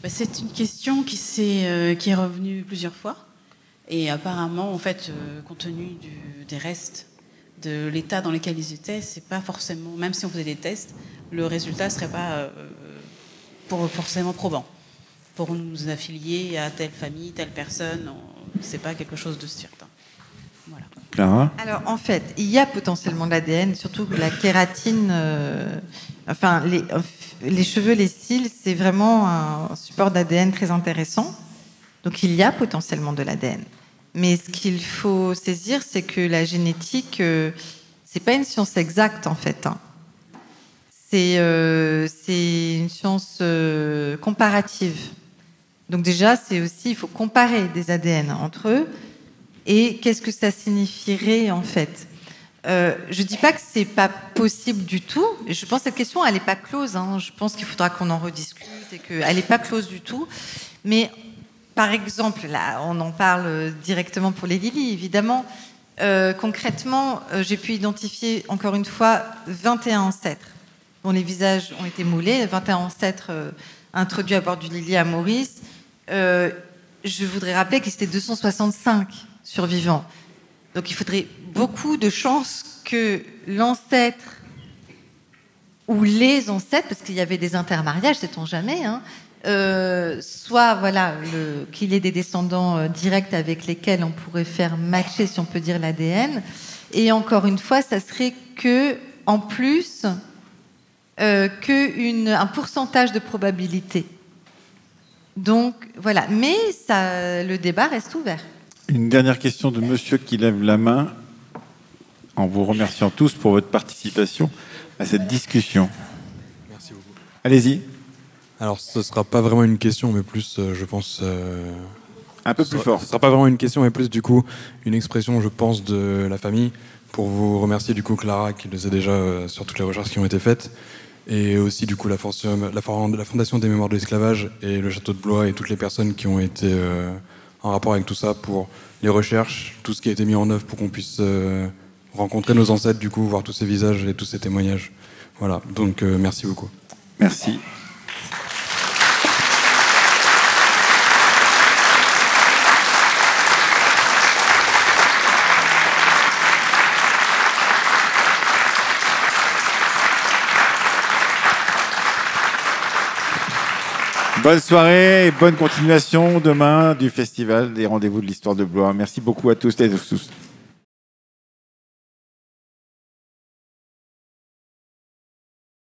C'est une question qui est revenue plusieurs fois. Et apparemment, en fait, compte tenu des restes de l'état dans lequel ils étaient, c'est pas forcément, même si on faisait des tests, le résultat serait pas forcément probant. Pour nous affilier à telle famille, telle personne, c'est pas quelque chose de certain. Voilà. Clara ? Alors en fait, il y a potentiellement de l'ADN, surtout que la kératine, les cheveux, les cils, c'est vraiment un support d'ADN très intéressant. Donc il y a potentiellement de l'ADN. Mais ce qu'il faut saisir, c'est que la génétique, c'est pas une science exacte en fait. Hein. C'est une science comparative. Donc déjà, c'est aussi, il faut comparer des ADN entre eux. Et qu'est-ce que ça signifierait en fait ? Je dis pas que c'est pas possible du tout. Je pense que cette question, elle n'est pas close. Hein. Je pense qu'il faudra qu'on en rediscute et qu'elle n'est pas close du tout. Mais par exemple, là, on en parle directement pour les Lily, évidemment. Concrètement, j'ai pu identifier, encore une fois, 21 ancêtres dont les visages ont été moulés, 21 ancêtres introduits à bord du Lily à Maurice. Je voudrais rappeler qu'ils étaient 265 survivants. Donc il faudrait beaucoup de chances que l'ancêtre ou les ancêtres, parce qu'il y avait des intermariages, sait-on jamais, hein, soit qu'il y ait des descendants directs avec lesquels on pourrait faire matcher, si on peut dire, l'ADN. Et encore une fois, ça serait que, en plus, un pourcentage de probabilité. Donc voilà, mais le débat reste ouvert. Une dernière question de monsieur qui lève la main, en vous remerciant tous pour votre participation à cette discussion. Merci beaucoup. Allez-y. Alors, ce ne sera pas vraiment une question, mais plus, je pense... un peu plus fort. Ce ne sera pas vraiment une question, mais plus, du coup, une expression, je pense, de la famille, pour vous remercier, du coup, Clara, qui le sait déjà sur toutes les recherches qui ont été faites, et aussi, du coup, la Fondation des Mémoires de l'Esclavage et le Château de Blois et toutes les personnes qui ont été en rapport avec tout ça pour les recherches, tout ce qui a été mis en œuvre pour qu'on puisse rencontrer nos ancêtres, du coup, voir tous ces visages et tous ces témoignages. Voilà, donc merci beaucoup. Merci. Bonne soirée et bonne continuation demain du festival des rendez-vous de l'histoire de Blois. Merci beaucoup à tous et à tous.